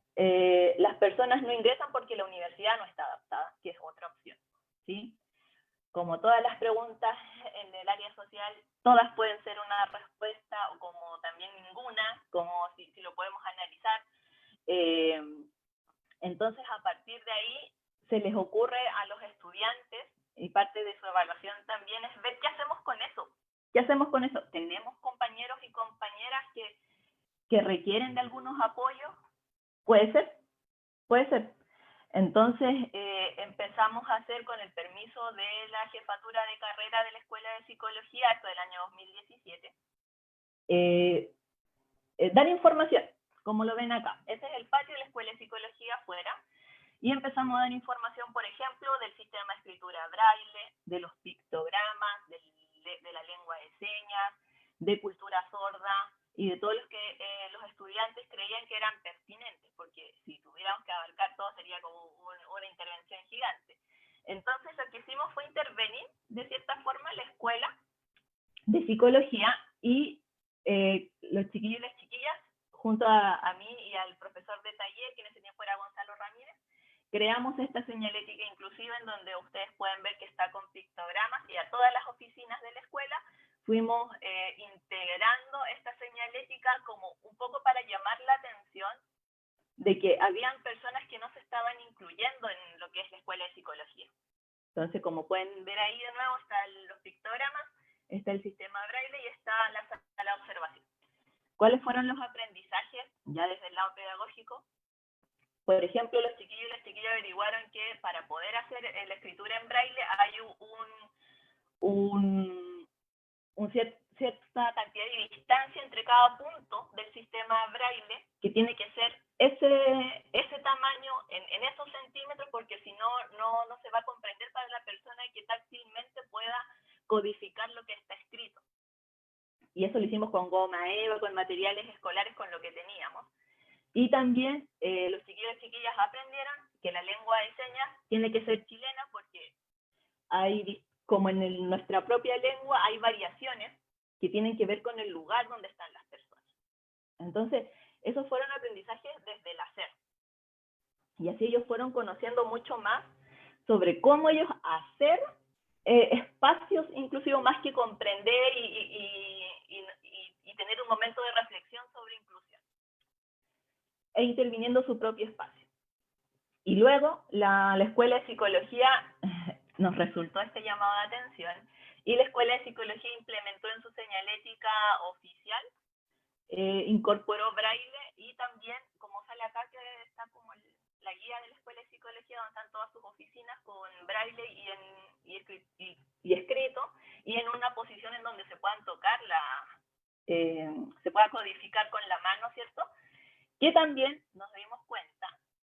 las personas no ingresan porque la universidad no está adaptada, que es otra opción, ¿sí? Como todas las preguntas en el área social, todas pueden ser una respuesta, o como también ninguna, como si lo podemos analizar. Entonces, a partir de ahí, se les ocurre a los estudiantes, y parte de su evaluación también es ver qué hacemos con eso. ¿Qué hacemos con eso? ¿Tenemos compañeros y compañeras que requieren de algunos apoyos? Puede ser. Entonces, empezamos a hacer, con el permiso de la jefatura de carrera de la Escuela de Psicología, esto del año 2017, dar información, como lo ven acá. Ese es el patio de la Escuela de Psicología afuera, y empezamos a dar información, por ejemplo, del sistema de escritura braille, de los pictogramas, de la lengua de señas, de cultura sorda, y de todos los que los estudiantes creían que eran pertinentes, porque si tuviéramos que abarcar todo sería como una intervención gigante. Entonces lo que hicimos fue intervenir de cierta forma en la escuela de psicología, y los chiquillos y las chiquillas, junto a mí y al profesor de taller, que en ese tiempo era Gonzalo Ramírez, creamos esta señalética inclusiva, en donde ustedes pueden ver que está con pictogramas, y a todas las oficinas de la escuela fuimos integrando esta señalética como un poco para llamar la atención de que habían personas que no se estaban incluyendo en lo que es la Escuela de Psicología. Entonces, como pueden ver ahí de nuevo, están los pictogramas, está el sistema braille y está la sala de observación. ¿Cuáles fueron los aprendizajes ya desde el lado pedagógico? Por ejemplo, los chiquillos y las chiquillas averiguaron que para poder hacer la escritura en braille hay cierta cantidad de distancia entre cada punto del sistema braille, que tiene que ser ese tamaño en esos centímetros, porque si no se va a comprender para la persona que táctilmente pueda codificar lo que está escrito. Y eso lo hicimos con goma eva, con materiales escolares, con lo que teníamos. Y también los chiquillos y chiquillas aprendieron que la lengua de señas tiene que ser chilena porque hay, como en nuestra propia lengua, hay variaciones que tienen que ver con el lugar donde están las personas. Entonces, esos fueron aprendizajes desde el hacer. Y así ellos fueron conociendo mucho más sobre cómo ellos hacer espacios inclusivos más que comprender y tener un momento de reflexión sobre inclusión. E interviniendo su propio espacio. Y luego la Escuela de Psicología nos resultó este llamado de atención y la Escuela de Psicología implementó en su señalética oficial, incorporó braille y también, como sale acá, que está como la guía de la Escuela de Psicología, donde están todas sus oficinas con braille y escrito, y en una posición en donde se puedan tocar, se pueda codificar con la mano, ¿cierto? Que también nos dimos cuenta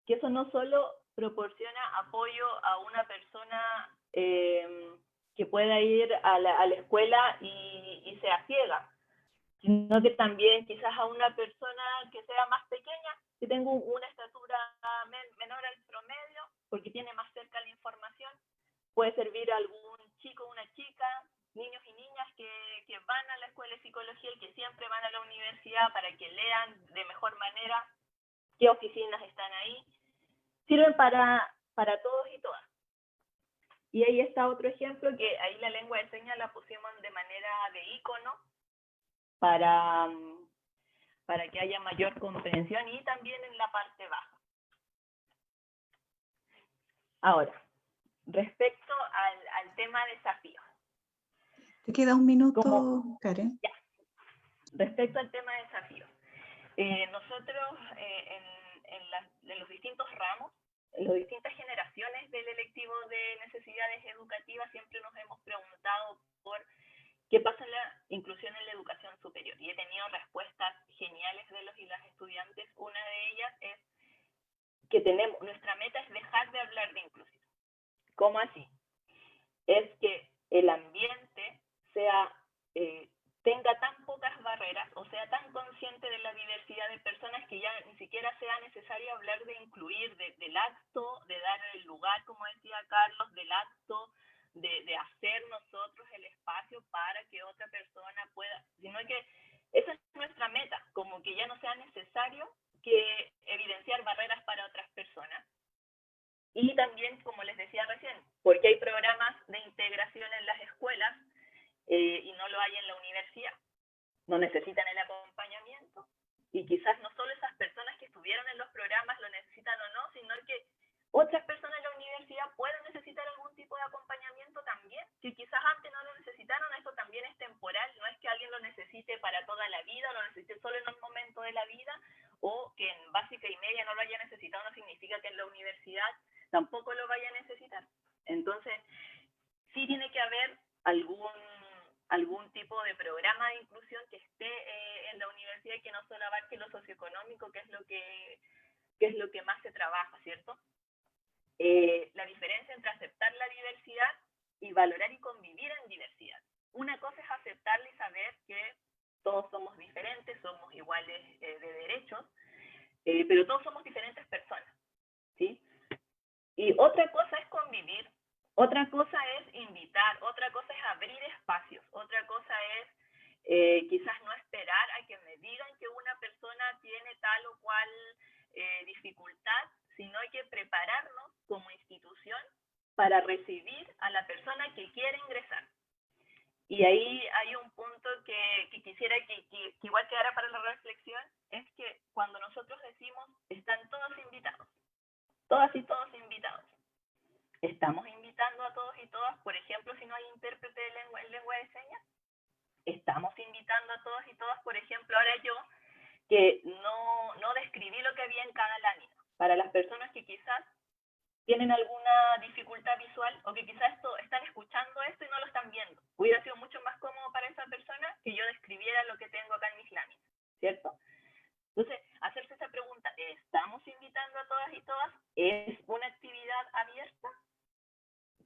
que eso no solo proporciona apoyo a una persona que pueda ir a la escuela y sea ciega, sino que también quizás a una persona que sea más pequeña, que tenga una estatura menor al promedio, porque tiene más cerca la información, puede servir a algún chico, una chica, niños y niñas que van a la escuela de psicología y que siempre van a la universidad para que lean de mejor manera qué oficinas están ahí. Sirven para todos y todas. Y ahí está otro ejemplo, que ahí la lengua de señas la pusimos de manera de icono para que haya mayor comprensión y también en la parte baja. Ahora, respecto al tema desafío. Te queda un minuto, Karen. Ya. Respecto al tema desafío. Nosotros en los distintos ramos, en las distintas generaciones del electivo de necesidades educativas, siempre nos hemos preguntado por qué pasa en la inclusión en la educación superior. Y he tenido respuestas geniales de los y las estudiantes. Una de ellas es que nuestra meta es dejar de hablar de inclusión. ¿Cómo así? Es que el ambiente tenga tan pocas barreras, o sea, tan consciente de la diversidad de personas que ya ni siquiera sea necesario hablar de incluir, del acto, de dar el lugar, como decía Carlos, del acto, de hacer nosotros el espacio para que otra persona pueda, sino que esa es nuestra meta, como que ya no sea necesario que evidenciar barreras para otras personas. Y también, como les decía recién, porque hay programas de integración en las escuelas, y no lo hay en la universidad. No necesitan el acompañamiento y quizás no solo esas personas que estuvieron en los programas lo necesitan o no, sino que otras personas en la universidad pueden necesitar algún tipo de acompañamiento también, que quizás antes no lo necesitaron. Esto también es temporal, no es que alguien lo necesite para toda la vida, lo necesite solo en un momento de la vida, o que en básica y media no lo haya necesitado, no significa que en la universidad tampoco lo vaya a necesitar. Entonces, sí tiene que haber algún tipo de programa de inclusión que esté en la universidad y que no solo abarque lo socioeconómico, que es lo que más se trabaja, ¿cierto? La diferencia entre aceptar la diversidad y valorar y convivir en diversidad. Una cosa es aceptarla y saber que todos somos diferentes, somos iguales de derechos, pero todos somos diferentes personas, ¿sí? Y otra cosa es convivir. Otra cosa es invitar, otra cosa es abrir espacios, otra cosa es quizás no esperar a que me digan que una persona tiene tal o cual dificultad, sino hay que prepararnos como institución para recibir a la persona que quiere ingresar. Y ahí hay un punto que quisiera que igual quedara para la reflexión, es que cuando nosotros decimos están todos invitados, todas y todos invitados, ¿estamos invitando a todos y todas? Por ejemplo, si no hay intérprete en lengua de señas, ¿estamos invitando a todos y todas? Por ejemplo, ahora yo, que no describí lo que había en cada lámina. Para las personas que quizás tienen alguna dificultad visual o que quizás están escuchando esto y no lo están viendo, hubiera sido mucho más cómodo para esa persona que yo describiera lo que tengo acá en mis láminas, ¿cierto? Entonces, hacerse esa pregunta, ¿estamos invitando a todas y todas? ¿Es una actividad abierta?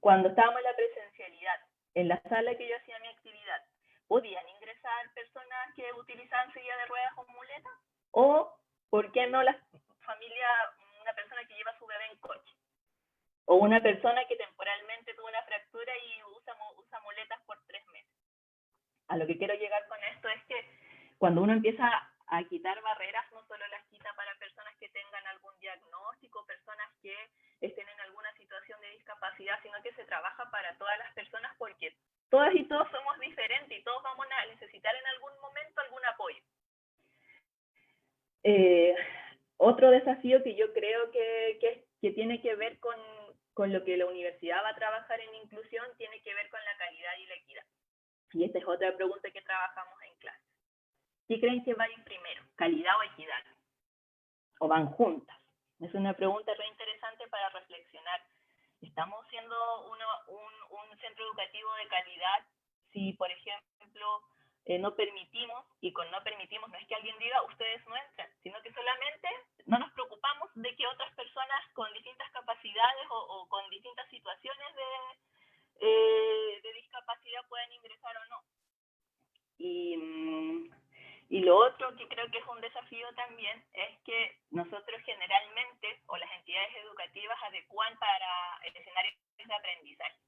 Cuando estábamos en la presencialidad, en la sala que yo hacía mi actividad, podían ingresar personas personas que utilizaban silla de ruedas o muletas? ¿O por qué no la familia, una persona que lleva a su bebé en coche? O una persona que temporalmente tuvo una fractura y usa muletas por 3 meses. A lo que quiero llegar con esto es que cuando uno empieza a quitar barreras, no solo las quita para personas que tengan algún diagnóstico, personas que estén en alguna situación de discapacidad, sino que se trabaja para todas las personas, porque todas y todos somos diferentes y todos vamos a necesitar en algún momento algún apoyo. Otro desafío que yo creo que tiene que ver con lo que la universidad va a trabajar en inclusión, tiene que ver con la calidad y la equidad. Y esta es otra pregunta que trabajamos en clase. ¿Qué creen que va a ir primero, calidad o equidad? ¿O van juntas? Es una pregunta re interesante para reflexionar. ¿Estamos siendo un centro educativo de calidad si, por ejemplo, no permitimos, y con no permitimos no es que alguien diga ustedes no entran, sino que solamente no nos preocupamos de que otras personas con distintas capacidades o con distintas situaciones de discapacidad puedan ingresar o no? Y lo otro que creo que es un desafío también es que nosotros generalmente, o las entidades educativas, adecuan para el escenario de aprendizaje,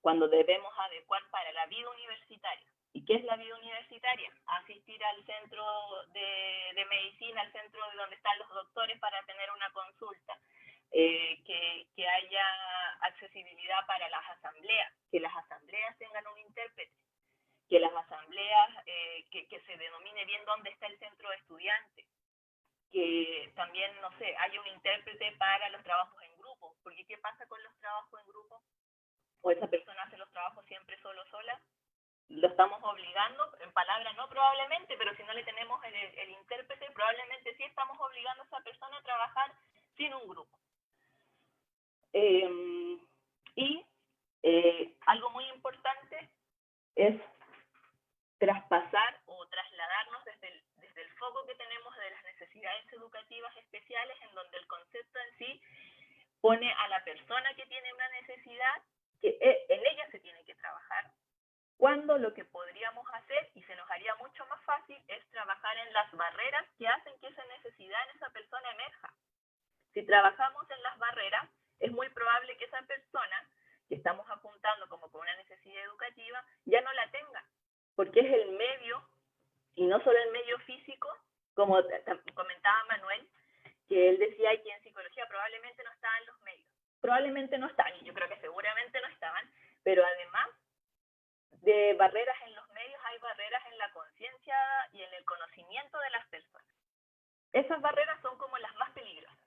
cuando debemos adecuar para la vida universitaria. ¿Y qué es la vida universitaria? Asistir al centro de medicina, al centro de donde están los doctores para tener una consulta, que haya accesibilidad para las asambleas, que las asambleas tengan un intérprete, que las asambleas, que se denomine bien dónde está el centro de estudiantes, que también, no sé, haya un intérprete para los trabajos en grupo, porque ¿qué pasa con los trabajos en grupo? O esa persona hace los trabajos siempre sola, lo estamos obligando, en palabras no probablemente, pero si no le tenemos el intérprete, probablemente sí estamos obligando a esa persona a trabajar sin un grupo. Algo muy importante es traspasar o trasladarnos desde el foco que tenemos de las necesidades educativas especiales, en donde el concepto en sí pone a la persona que tiene una necesidad, que en ella se tiene que trabajar, cuando lo que podríamos hacer, y se nos haría mucho más fácil, es trabajar en las barreras que hacen que esa necesidad en esa persona emerja. Si trabajamos en las barreras, es muy probable que esa persona que estamos apuntando como con una necesidad educativa ya no la tenga, porque es el medio, y no solo el medio físico, como comentaba Manuel, que él decía que en psicología probablemente no estaban los medios. Probablemente no están, y yo creo que seguramente no estaban, pero además de barreras en los medios, hay barreras en la conciencia y en el conocimiento de las personas. Esas barreras son como las más peligrosas.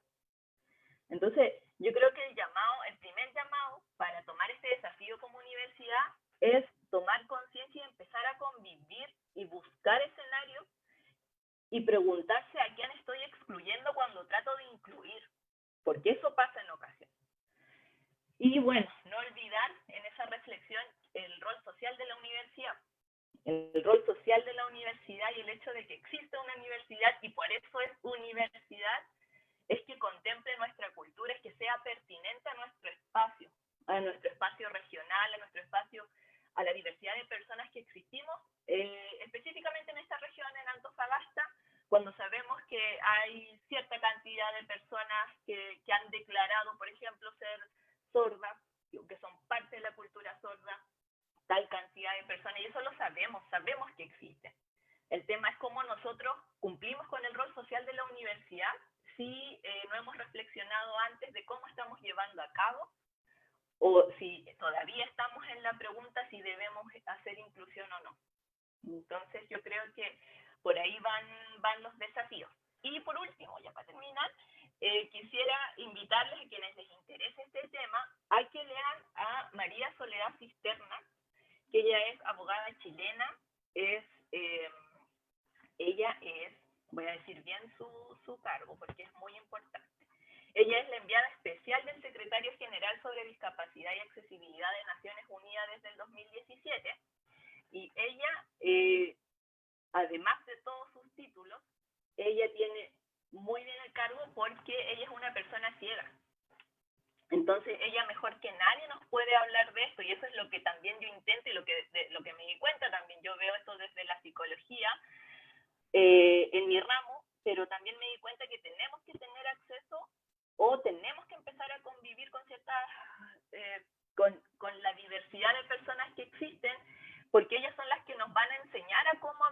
Entonces, yo creo que el primer llamado para tomar este desafío como universidad es tomar conciencia y empezar a convivir y buscar escenarios y preguntarse a quién estoy excluyendo cuando trato de incluir, porque eso pasa en ocasiones. Y bueno, no olvidar en esa reflexión el rol social de la universidad. El rol social de la universidad y el hecho de que exista una universidad, y por eso es universidad, es que contemple nuestra cultura, es que sea pertinente a nuestro espacio regional, a nuestro espacio, a la diversidad de personas que existimos, específicamente en esta región, en Antofagasta, cuando sabemos que hay cierta cantidad de personas que han declarado, por ejemplo, ser sordas, que son parte de la cultura sorda, tal cantidad de personas, y eso lo sabemos que existe. El tema es cómo nosotros cumplimos con el rol social de la universidad si no hemos reflexionado antes de cómo estamos llevando a cabo, o si todavía estamos en la pregunta si debemos hacer inclusión o no. Entonces yo creo que por ahí van los desafíos. Y por último, ya para terminar, quisiera invitarles a quienes les interese este tema a que lean a María Soledad Cisterna, que ella es abogada chilena, ella es, voy a decir bien su cargo porque es muy importante. Ella es la enviada especial del Secretario General sobre Discapacidad y Accesibilidad de Naciones Unidas desde el 2017, y ella, además de todos sus títulos, ella tiene muy bien el cargo porque ella es una persona ciega. Entonces ella mejor que nadie nos puede hablar de esto, y eso es lo que también yo intento y lo que me di cuenta también. Yo veo esto desde la psicología en mi ramo, pero también me di cuenta que tenemos que tener acceso o tenemos que empezar a convivir con ciertas, con la diversidad de personas que existen, porque ellas son las que nos van a enseñar a cómo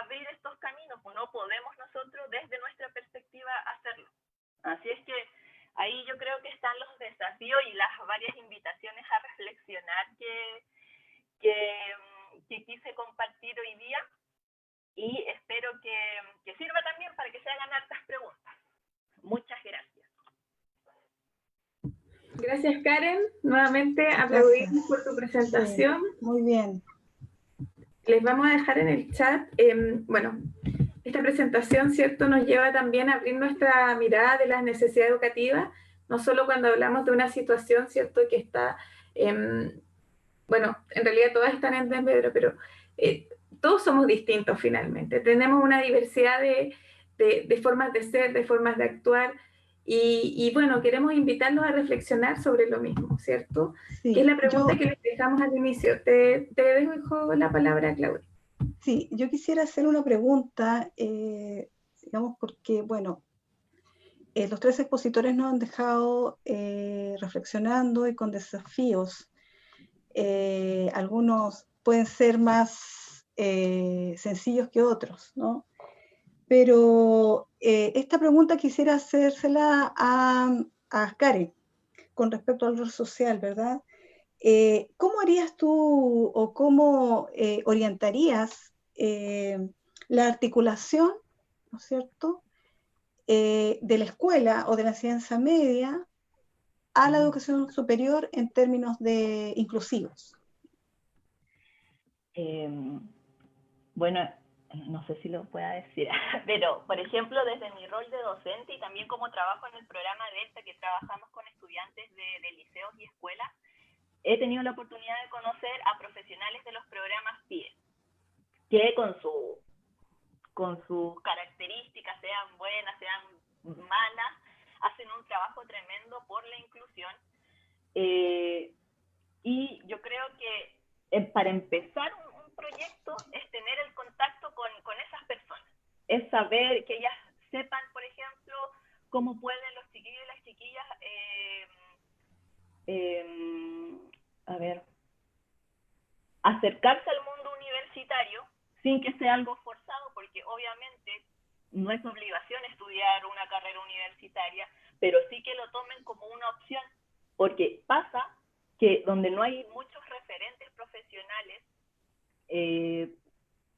abrir estos caminos, pues no podemos nosotros desde nuestra perspectiva hacerlo. Así es que ahí yo creo que están los desafíos y las varias invitaciones a reflexionar que quise compartir hoy día, y espero que sirva también para que se hagan hartas preguntas. Muchas gracias. Gracias, Karen. Nuevamente aplaudimos por tu presentación. Sí, muy bien. Les vamos a dejar en el chat, bueno, esta presentación, ¿cierto?, nos lleva también a abrir nuestra mirada de las necesidades educativas, no solo cuando hablamos de una situación, ¿cierto?, que está, bueno, en realidad todas están en desmedro, pero todos somos distintos finalmente. Tenemos una diversidad de formas de ser, de formas de actuar, y bueno, queremos invitarlos a reflexionar sobre lo mismo, ¿cierto? Sí, que es la pregunta que les dejamos al inicio. Te dejo la palabra, Claudia. Sí, yo quisiera hacer una pregunta, digamos, porque, bueno, los tres expositores nos han dejado reflexionando y con desafíos. Algunos pueden ser más sencillos que otros, ¿no? Pero esta pregunta quisiera hacérsela a Karen con respecto al rol social, ¿verdad? ¿Cómo harías tú o cómo orientarías la articulación, ¿no es cierto?, de la escuela o de la enseñanza media a la educación superior en términos de inclusivos? Bueno, no sé si lo pueda decir, pero por ejemplo desde mi rol de docente y también como trabajo en el programa Delta, que trabajamos con estudiantes de liceos y escuelas, he tenido la oportunidad de conocer a profesionales de los programas PIE, que con sus características, sean buenas, sean malas, hacen un trabajo tremendo por la inclusión. Y yo creo que para empezar un proyecto es tener el contacto con esas personas, es saber que ellas sepan, por ejemplo, cómo pueden los chiquillos y las chiquillas acercarse al mundo universitario sin que sea algo forzado, porque obviamente no es obligación estudiar una carrera universitaria, pero sí que lo tomen como una opción, porque pasa que donde no hay muchos referentes profesionales,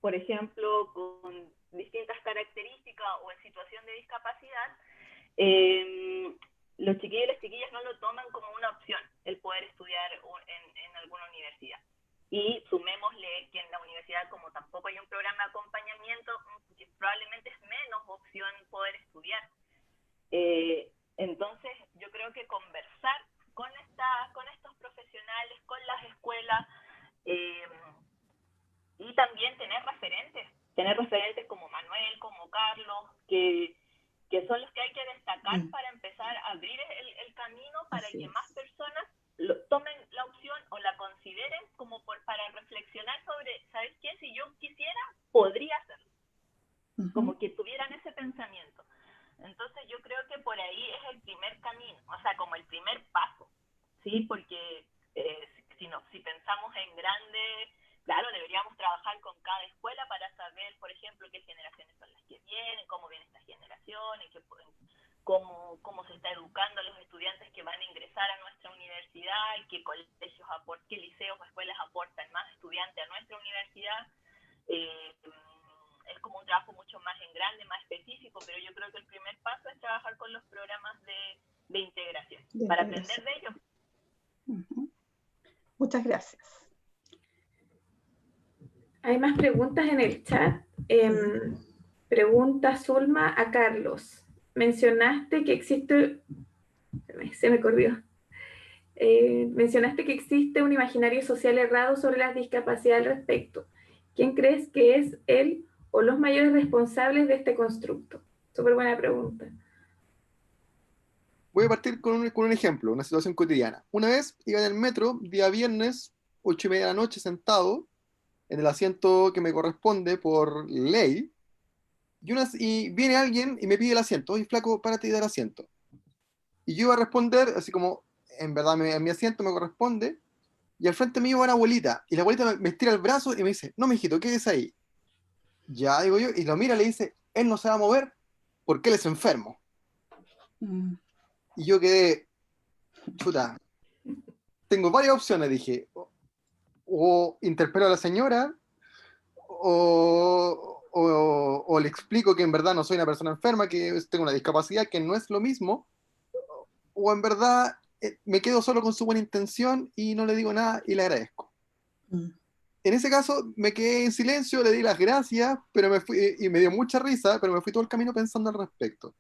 por ejemplo, con distintas características o en situación de discapacidad, los chiquillos y las chiquillas no lo toman como una opción el poder estudiar en alguna universidad. Y sumémosle que en la universidad, como tampoco hay un programa de acompañamiento, que probablemente es menos opción poder estudiar. Entonces, yo creo que conversar con estos profesionales, con las escuelas, y también tener referentes como Manuel, como Carlos, que son los que hay que destacar para empezar a abrir el camino para que más personas tomen la opción o la consideren como para reflexionar sobre, ¿sabes qué? Si yo quisiera, podría hacerlo. Como que tuvieran ese pensamiento. Entonces yo creo que por ahí es el primer camino, o sea, como el primer paso, ¿sí? Porque si pensamos en grande, claro, deberíamos trabajar con cada escuela para saber, por ejemplo, qué generaciones son las que vienen, cómo viene esta generación, cómo se está educando a los estudiantes que van a ingresar a nuestra universidad, y qué colegios qué liceos o escuelas aportan más estudiantes a nuestra universidad. Es como un trabajo mucho más en grande, más específico, pero yo creo que el primer paso es trabajar con los programas de integración, para aprender de ellos. Muchas gracias. Hay más preguntas en el chat. Pregunta Zulma a Carlos. Mencionaste que existe... Se me corrió. Mencionaste que existe un imaginario social errado sobre las discapacidades al respecto. ¿Quién crees que es él o los mayores responsables de este constructo? Súper buena pregunta. Voy a partir con un ejemplo, una situación cotidiana. Una vez iba en el metro, día viernes, 8:30 de la noche, sentado en el asiento que me corresponde por ley, y viene alguien y me pide el asiento. Oye, flaco, párate y da el asiento. Y yo iba a responder, así como, en verdad, en mi asiento me corresponde, y al frente mío va una abuelita, y la abuelita me estira el brazo y me dice, no, mijito, ¿qué es ahí? Ya, digo yo, y lo mira y le dice, él no se va a mover porque él es enfermo. Mm. Y yo quedé, chuta, tengo varias opciones, dije, o interpelo a la señora, o le explico que en verdad no soy una persona enferma, que tengo una discapacidad, que no es lo mismo, o en verdad me quedo solo con su buena intención y no le digo nada y le agradezco. Mm. En ese caso me quedé en silencio, le di las gracias, pero me fui, y me dio mucha risa, pero me fui todo el camino pensando al respecto.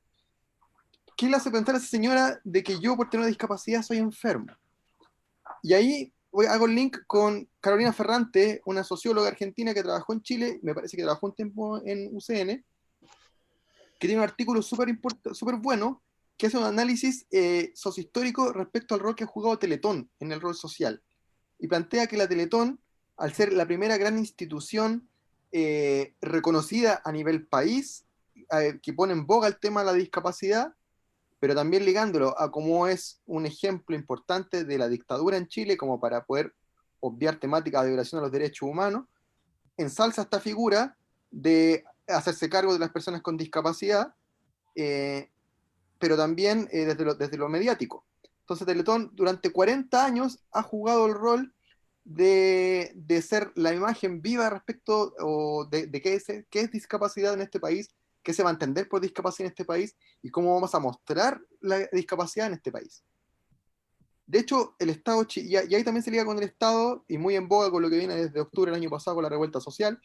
¿Qué le hace pensar a esa señora de que yo por tener una discapacidad soy enfermo? Y ahí hago el link con Carolina Ferrante, una socióloga argentina que trabajó en Chile, me parece que trabajó un tiempo en UCN, que tiene un artículo súper bueno, que hace un análisis sociohistórico respecto al rol que ha jugado Teletón en el rol social. Y plantea que la Teletón, al ser la primera gran institución reconocida a nivel país, que pone en boga el tema de la discapacidad, pero también ligándolo a cómo es un ejemplo importante de la dictadura en Chile, como para poder obviar temáticas de violación a los derechos humanos, ensalza esta figura de hacerse cargo de las personas con discapacidad, eh, pero también desde lo mediático. Entonces Teletón durante 40 años ha jugado el rol de ser la imagen viva respecto de qué es discapacidad en este país, qué se va a entender por discapacidad en este país y cómo vamos a mostrar la discapacidad en este país. De hecho, el Estado, y ahí también se liga con el Estado, y muy en boga con lo que viene desde octubre del año pasado con la revuelta social,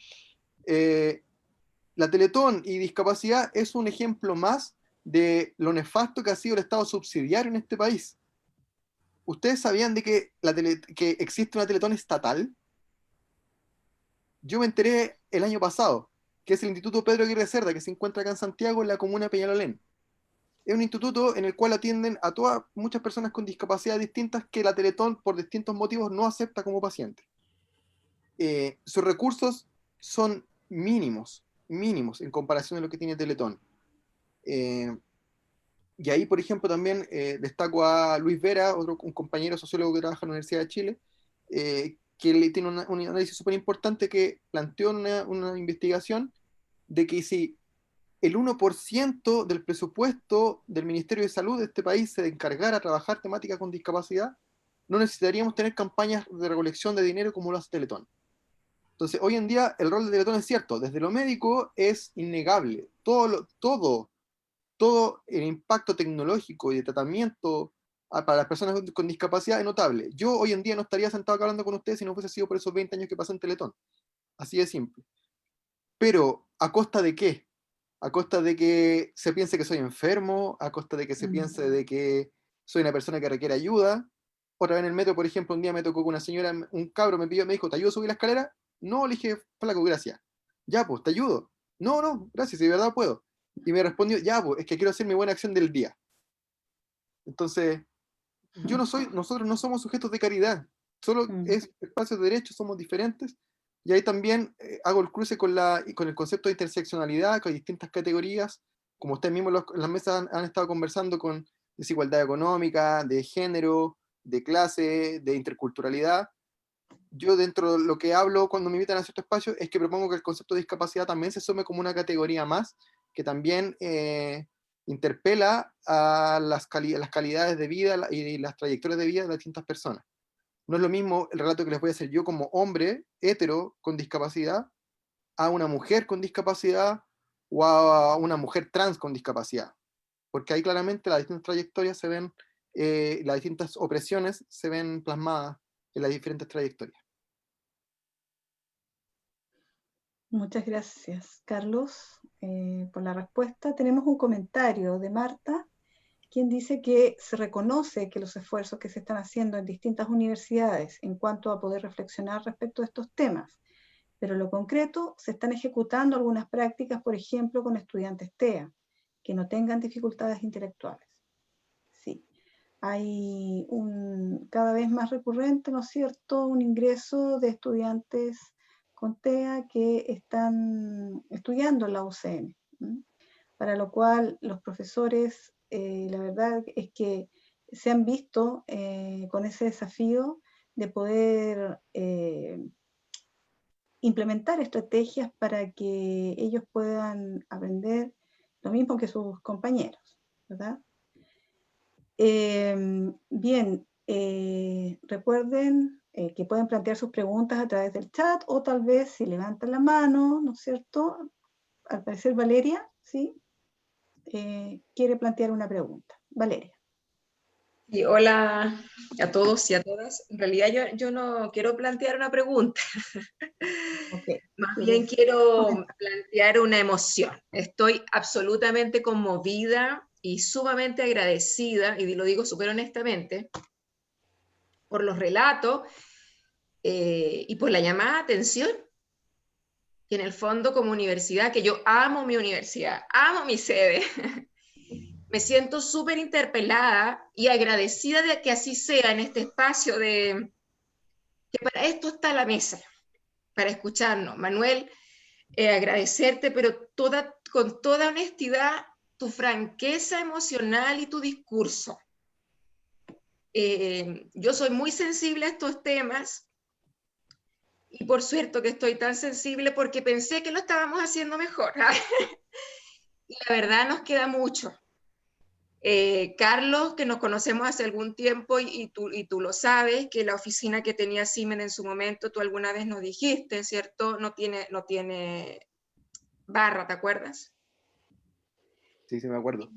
la Teletón y discapacidad es un ejemplo más de lo nefasto que ha sido el Estado subsidiario en este país. ¿Ustedes sabían de que, que existe una Teletón estatal? Yo me enteré el año pasado, que es el Instituto Pedro Aguirre Cerda, que se encuentra acá en Santiago, en la comuna de Peñalolén. Es un instituto en el cual atienden a muchas personas con discapacidades distintas que la Teletón, por distintos motivos, no acepta como paciente. Sus recursos son mínimos en comparación a lo que tiene Teletón. Y ahí, por ejemplo, también destaco a Luis Vera, un compañero sociólogo que trabaja en la Universidad de Chile, que tiene un análisis súper importante que planteó una investigación de que si el 1% del presupuesto del Ministerio de Salud de este país se encargara a trabajar temática con discapacidad, no necesitaríamos tener campañas de recolección de dinero como lo hace Teletón. Entonces, hoy en día el rol de Teletón es cierto, desde lo médico es innegable, todo el impacto tecnológico y de tratamiento para las personas con discapacidad es notable. Yo hoy en día no estaría sentado acá hablando con ustedes si no fuese sido por esos 20 años que pasé en Teletón. Así de simple. Pero, ¿a costa de qué? A costa de que se piense que soy enfermo, a costa de que se piense de que soy una persona que requiere ayuda. Otra vez en el metro, por ejemplo, un día me tocó con una señora, un cabro me pidió, me dijo, ¿te ayudo a subir la escalera? No, le dije, flaco, gracias. Ya, pues, ¿te ayudo? No, gracias, si de verdad puedo. Y me respondió, ya, pues, es que quiero hacer mi buena acción del día. Entonces, nosotros no somos sujetos de caridad, solo es espacios de derecho, somos diferentes. Y ahí también hago el cruce con el concepto de interseccionalidad, con distintas categorías, como ustedes mismos en las mesas han estado conversando, con desigualdad económica, de género, de clase, de interculturalidad. Yo dentro de lo que hablo cuando me invitan a cierto espacio es que propongo que el concepto de discapacidad también se sume como una categoría más, que también interpela a las calidades de vida y las trayectorias de vida de las distintas personas. No es lo mismo el relato que les voy a hacer yo como hombre hetero con discapacidad a una mujer con discapacidad o a una mujer trans con discapacidad, porque ahí claramente las distintas trayectorias se ven, las distintas opresiones se ven plasmadas en las diferentes trayectorias. Muchas gracias, Carlos, por la respuesta. Tenemos un comentario de Marta, quien dice que se reconoce que los esfuerzos que se están haciendo en distintas universidades en cuanto a poder reflexionar respecto a estos temas, pero en lo concreto se están ejecutando algunas prácticas, por ejemplo, con estudiantes TEA, que no tengan dificultades intelectuales. Sí. hay cada vez más recurrente, ¿no es cierto?, un ingreso de estudiantes con TEA que están estudiando en la UCM, para lo cual los profesores, la verdad es que se han visto con ese desafío de poder implementar estrategias para que ellos puedan aprender lo mismo que sus compañeros, ¿verdad? Bien, recuerden que pueden plantear sus preguntas a través del chat o tal vez si levantan la mano, ¿no es cierto? Al parecer Valeria, ¿sí? Quiere plantear una pregunta. Valeria. Y hola a todos y a todas. En realidad yo no quiero plantear una pregunta, Okay. más bien quiero plantear una emoción. Estoy absolutamente conmovida y sumamente agradecida, y lo digo súper honestamente, por los relatos y por la llamada de atención, que en el fondo como universidad, que yo amo mi universidad, amo mi sede, me siento súper interpelada y agradecida de que así sea en este espacio de que para esto está la mesa, para escucharnos. Manuel, agradecerte, pero con toda honestidad, tu franqueza emocional y tu discurso. Yo soy muy sensible a estos temas y por suerte que estoy tan sensible porque pensé que lo estábamos haciendo mejor. Y la verdad nos queda mucho. Carlos, que nos conocemos hace algún tiempo y tú lo sabes, que la oficina que tenía Siemens en su momento, tú alguna vez nos dijiste, ¿cierto? No tiene barra, ¿te acuerdas? Sí, sí, me acuerdo.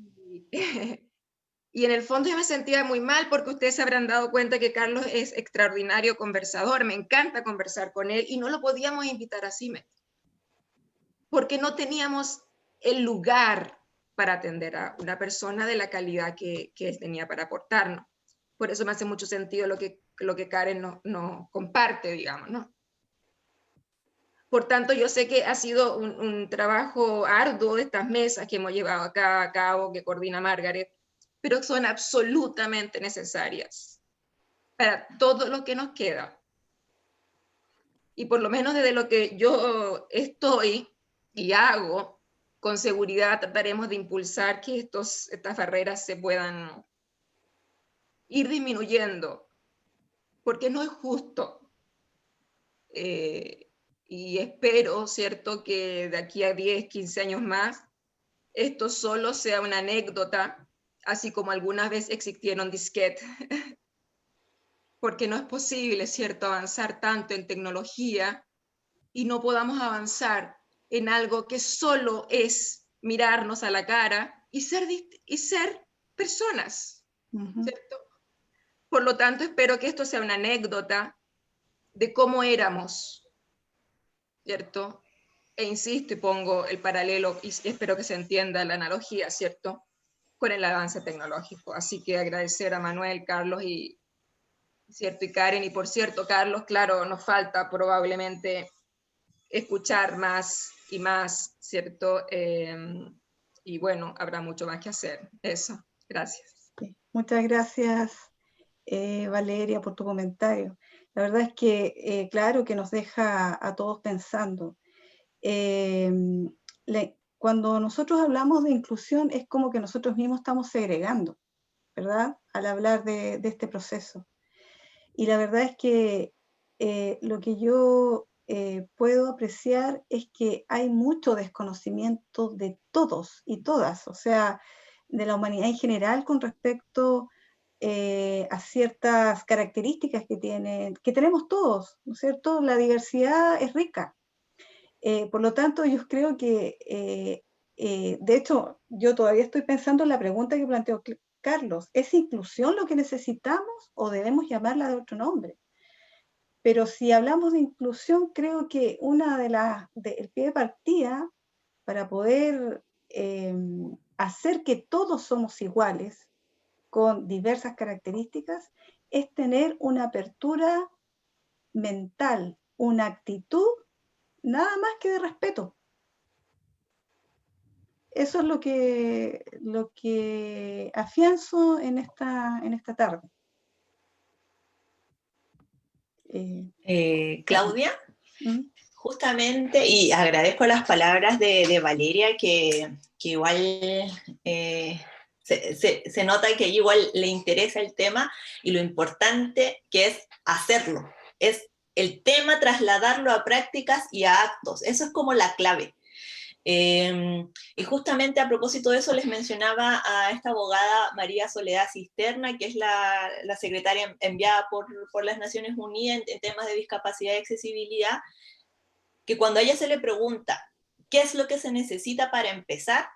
Y en el fondo yo me sentía muy mal porque ustedes se habrán dado cuenta que Carlos es extraordinario conversador, me encanta conversar con él y no lo podíamos invitar a Siemens porque no teníamos el lugar para atender a una persona de la calidad que él tenía para aportarnos. Por eso me hace mucho sentido lo que Karen nos comparte, digamos, ¿no? Por tanto, yo sé que ha sido un trabajo arduo de estas mesas que hemos llevado acá a cabo, que coordina Margaret, pero son absolutamente necesarias para todo lo que nos queda. Y por lo menos desde lo que yo estoy y hago, con seguridad trataremos de impulsar que estas barreras se puedan ir disminuyendo, porque no es justo. Y espero, ¿cierto?, que de aquí a 10, 15 años más, esto solo sea una anécdota, así como algunas veces existieron disquetes, porque no es posible, ¿cierto?, avanzar tanto en tecnología y no podamos avanzar en algo que solo es mirarnos a la cara y ser personas, ¿cierto? Por lo tanto, espero que esto sea una anécdota de cómo éramos, ¿cierto? E insisto y pongo el paralelo y espero que se entienda la analogía, ¿cierto?, con el avance tecnológico. Así que agradecer a Manuel, Carlos y Karen. Y por cierto, Carlos, claro, nos falta probablemente escuchar más y más, ¿cierto? Y bueno, habrá mucho más que hacer. Eso, gracias. Sí. Muchas gracias, Valeria, por tu comentario. La verdad es que, claro, que nos deja a todos pensando. Cuando nosotros hablamos de inclusión es como que nosotros mismos estamos segregando, ¿verdad?, al hablar de este proceso. Y la verdad es que lo que yo puedo apreciar es que hay mucho desconocimiento de todos y todas, o sea, de la humanidad en general con respecto a ciertas características que tenemos todos, ¿no es cierto? La diversidad es rica. Por lo tanto, yo creo que, de hecho, yo todavía estoy pensando en la pregunta que planteó Carlos. ¿Es inclusión lo que necesitamos o debemos llamarla de otro nombre? Pero si hablamos de inclusión, creo que el pie de partida para poder hacer que todos somos iguales, con diversas características, es tener una apertura mental, una actitud nada más que de respeto. eso es lo que afianzo en esta tarde. Claudia, ¿Mm? justamente, y agradezco las palabras de Valeria, que igual se nota que igual le interesa el tema, y lo importante que es hacerlo, es el tema, trasladarlo a prácticas y a actos, eso es como la clave. Y justamente a propósito de eso les mencionaba a esta abogada María Soledad Cisterna, que es la secretaria enviada por las Naciones Unidas en temas de discapacidad y accesibilidad, que cuando a ella se le pregunta qué es lo que se necesita para empezar,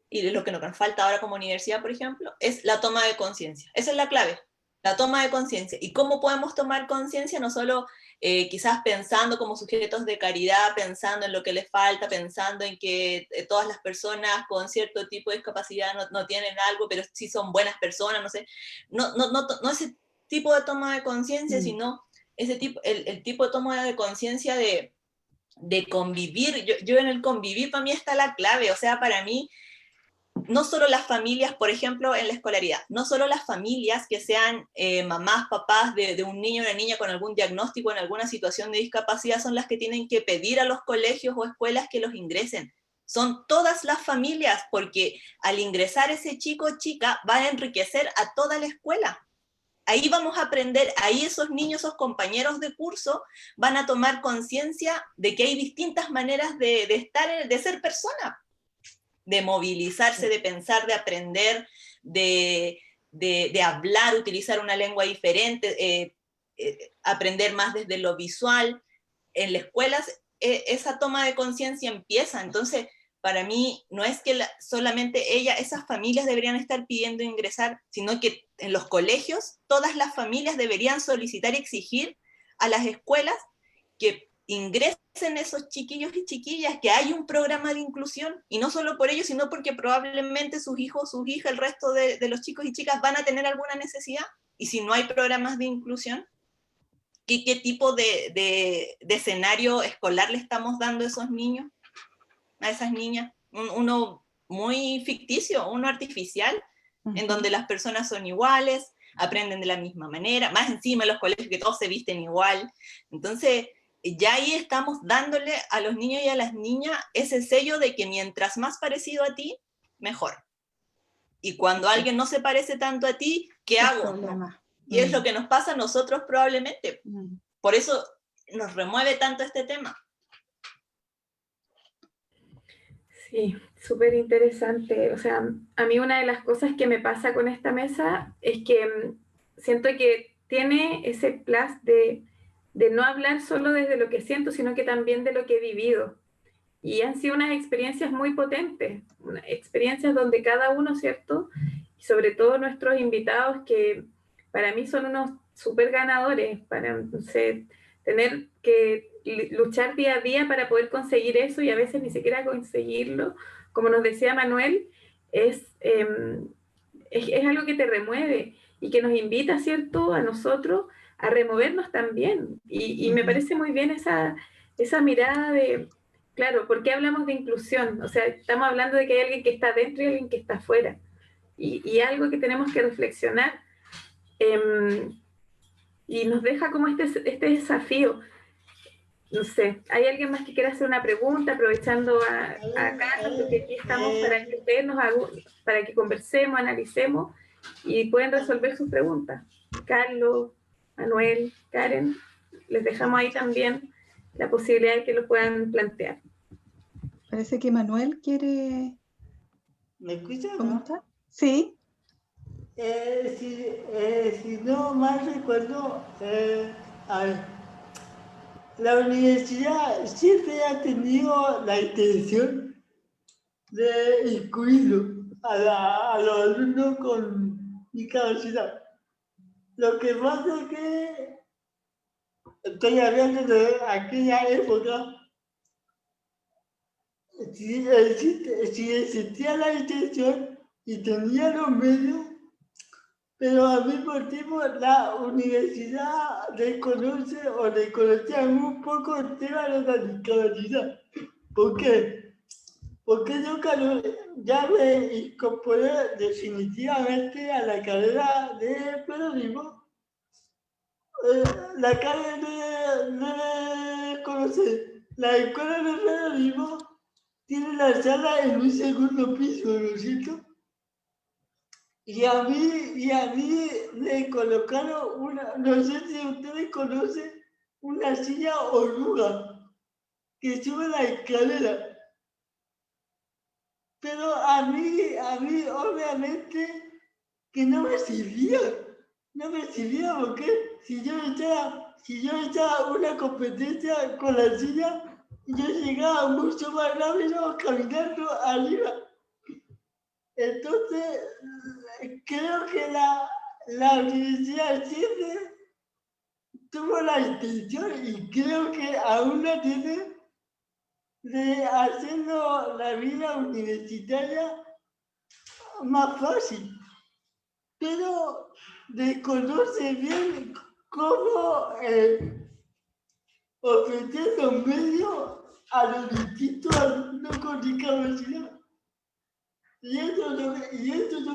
y lo que nos falta ahora como universidad, por ejemplo, es la toma de conciencia. Esa es la clave, la toma de conciencia. ¿Y cómo podemos tomar conciencia? No solo quizás pensando como sujetos de caridad, pensando en lo que les falta, pensando en que todas las personas con cierto tipo de discapacidad no tienen algo, pero sí son buenas personas, no sé. No ese tipo de toma de conciencia, sino ese tipo, el tipo de toma de conciencia de convivir. Yo en el convivir, para mí está la clave. O sea, para mí, no solo las familias, por ejemplo, en la escolaridad, no solo las familias que sean mamás, papás de un niño o una niña con algún diagnóstico en alguna situación de discapacidad son las que tienen que pedir a los colegios o escuelas que los ingresen. Son todas las familias, porque al ingresar ese chico o chica va a enriquecer a toda la escuela. Ahí vamos a aprender, ahí esos niños, esos compañeros de curso van a tomar conciencia de que hay distintas maneras de estar, de ser persona, de movilizarse, de pensar, de aprender, de hablar, utilizar una lengua diferente, aprender más desde lo visual. En las escuelas esa toma de conciencia empieza. Entonces, para mí no es que solamente esas familias deberían estar pidiendo ingresar, sino que en los colegios todas las familias deberían solicitar y exigir a las escuelas que ingresen esos chiquillos y chiquillas, que hay un programa de inclusión, y no solo por ellos, sino porque probablemente sus hijos, sus hijas, el resto de los chicos y chicas van a tener alguna necesidad, y si no hay programas de inclusión, ¿qué tipo de escenario escolar le estamos dando a esos niños, a esas niñas? Uno muy ficticio, uno artificial, en donde las personas son iguales, aprenden de la misma manera, más encima en los colegios que todos se visten igual. Entonces, ya ahí estamos dándole a los niños y a las niñas ese sello de que mientras más parecido a ti, mejor. Y cuando alguien no se parece tanto a ti, ¿qué hago? Y es lo que nos pasa a nosotros probablemente. Por eso nos remueve tanto este tema. Sí, súper interesante. O sea, a mí una de las cosas que me pasa con esta mesa es que siento que tiene ese plus de no hablar solo desde lo que siento, sino que también de lo que he vivido. Y han sido unas experiencias muy potentes, experiencias donde cada uno, ¿cierto? Y sobre todo nuestros invitados, que para mí son unos súper ganadores, para, no sé, tener que luchar día a día para poder conseguir eso y a veces ni siquiera conseguirlo, como nos decía Manuel, es algo que te remueve y que nos invita, ¿cierto?, a nosotros a removernos también. Y me parece muy bien esa mirada de, claro, ¿por qué hablamos de inclusión? O sea, estamos hablando de que hay alguien que está dentro y alguien que está afuera. Y algo que tenemos que reflexionar. Y nos deja como este desafío. No sé, ¿hay alguien más que quiera hacer una pregunta, aprovechando a Carlos, porque aquí estamos para que ustedes para que conversemos, analicemos y pueden resolver sus preguntas? Carlos, Manuel, Karen, les dejamos ahí también la posibilidad de que lo puedan plantear. Parece que Manuel quiere... ¿Me escuchan? ¿Comentar? Sí. Si no mal recuerdo, a ver, la universidad siempre ha tenido la intención de incluirlo a los alumnos con discapacidad. Lo que pasa es que estoy hablando de aquella época. Si existía la intención y tenía los medios, pero al mismo tiempo la universidad desconoce o desconocía muy poco el tema de la discapacidad. ¿Por qué? porque yo ya me incorporé definitivamente a la carrera de periodismo. La carrera de conocer, la escuela de periodismo tiene la sala en un segundo piso, ¿no es cierto? Y a mí me colocaron una, no sé si ustedes conocen, una silla oruga que sube la escalera. Pero a mí obviamente que no me servía porque si yo echaba una competencia con la silla, yo llegaba mucho más rápido caminando arriba. Entonces, creo que la Universidad siempre tuvo la intención y creo que aún la tiene de hacerlo la vida universitaria más fácil, pero desconoce bien cómo ofrecer los medios a los distintos alumnos con discapacidad. Y eso yo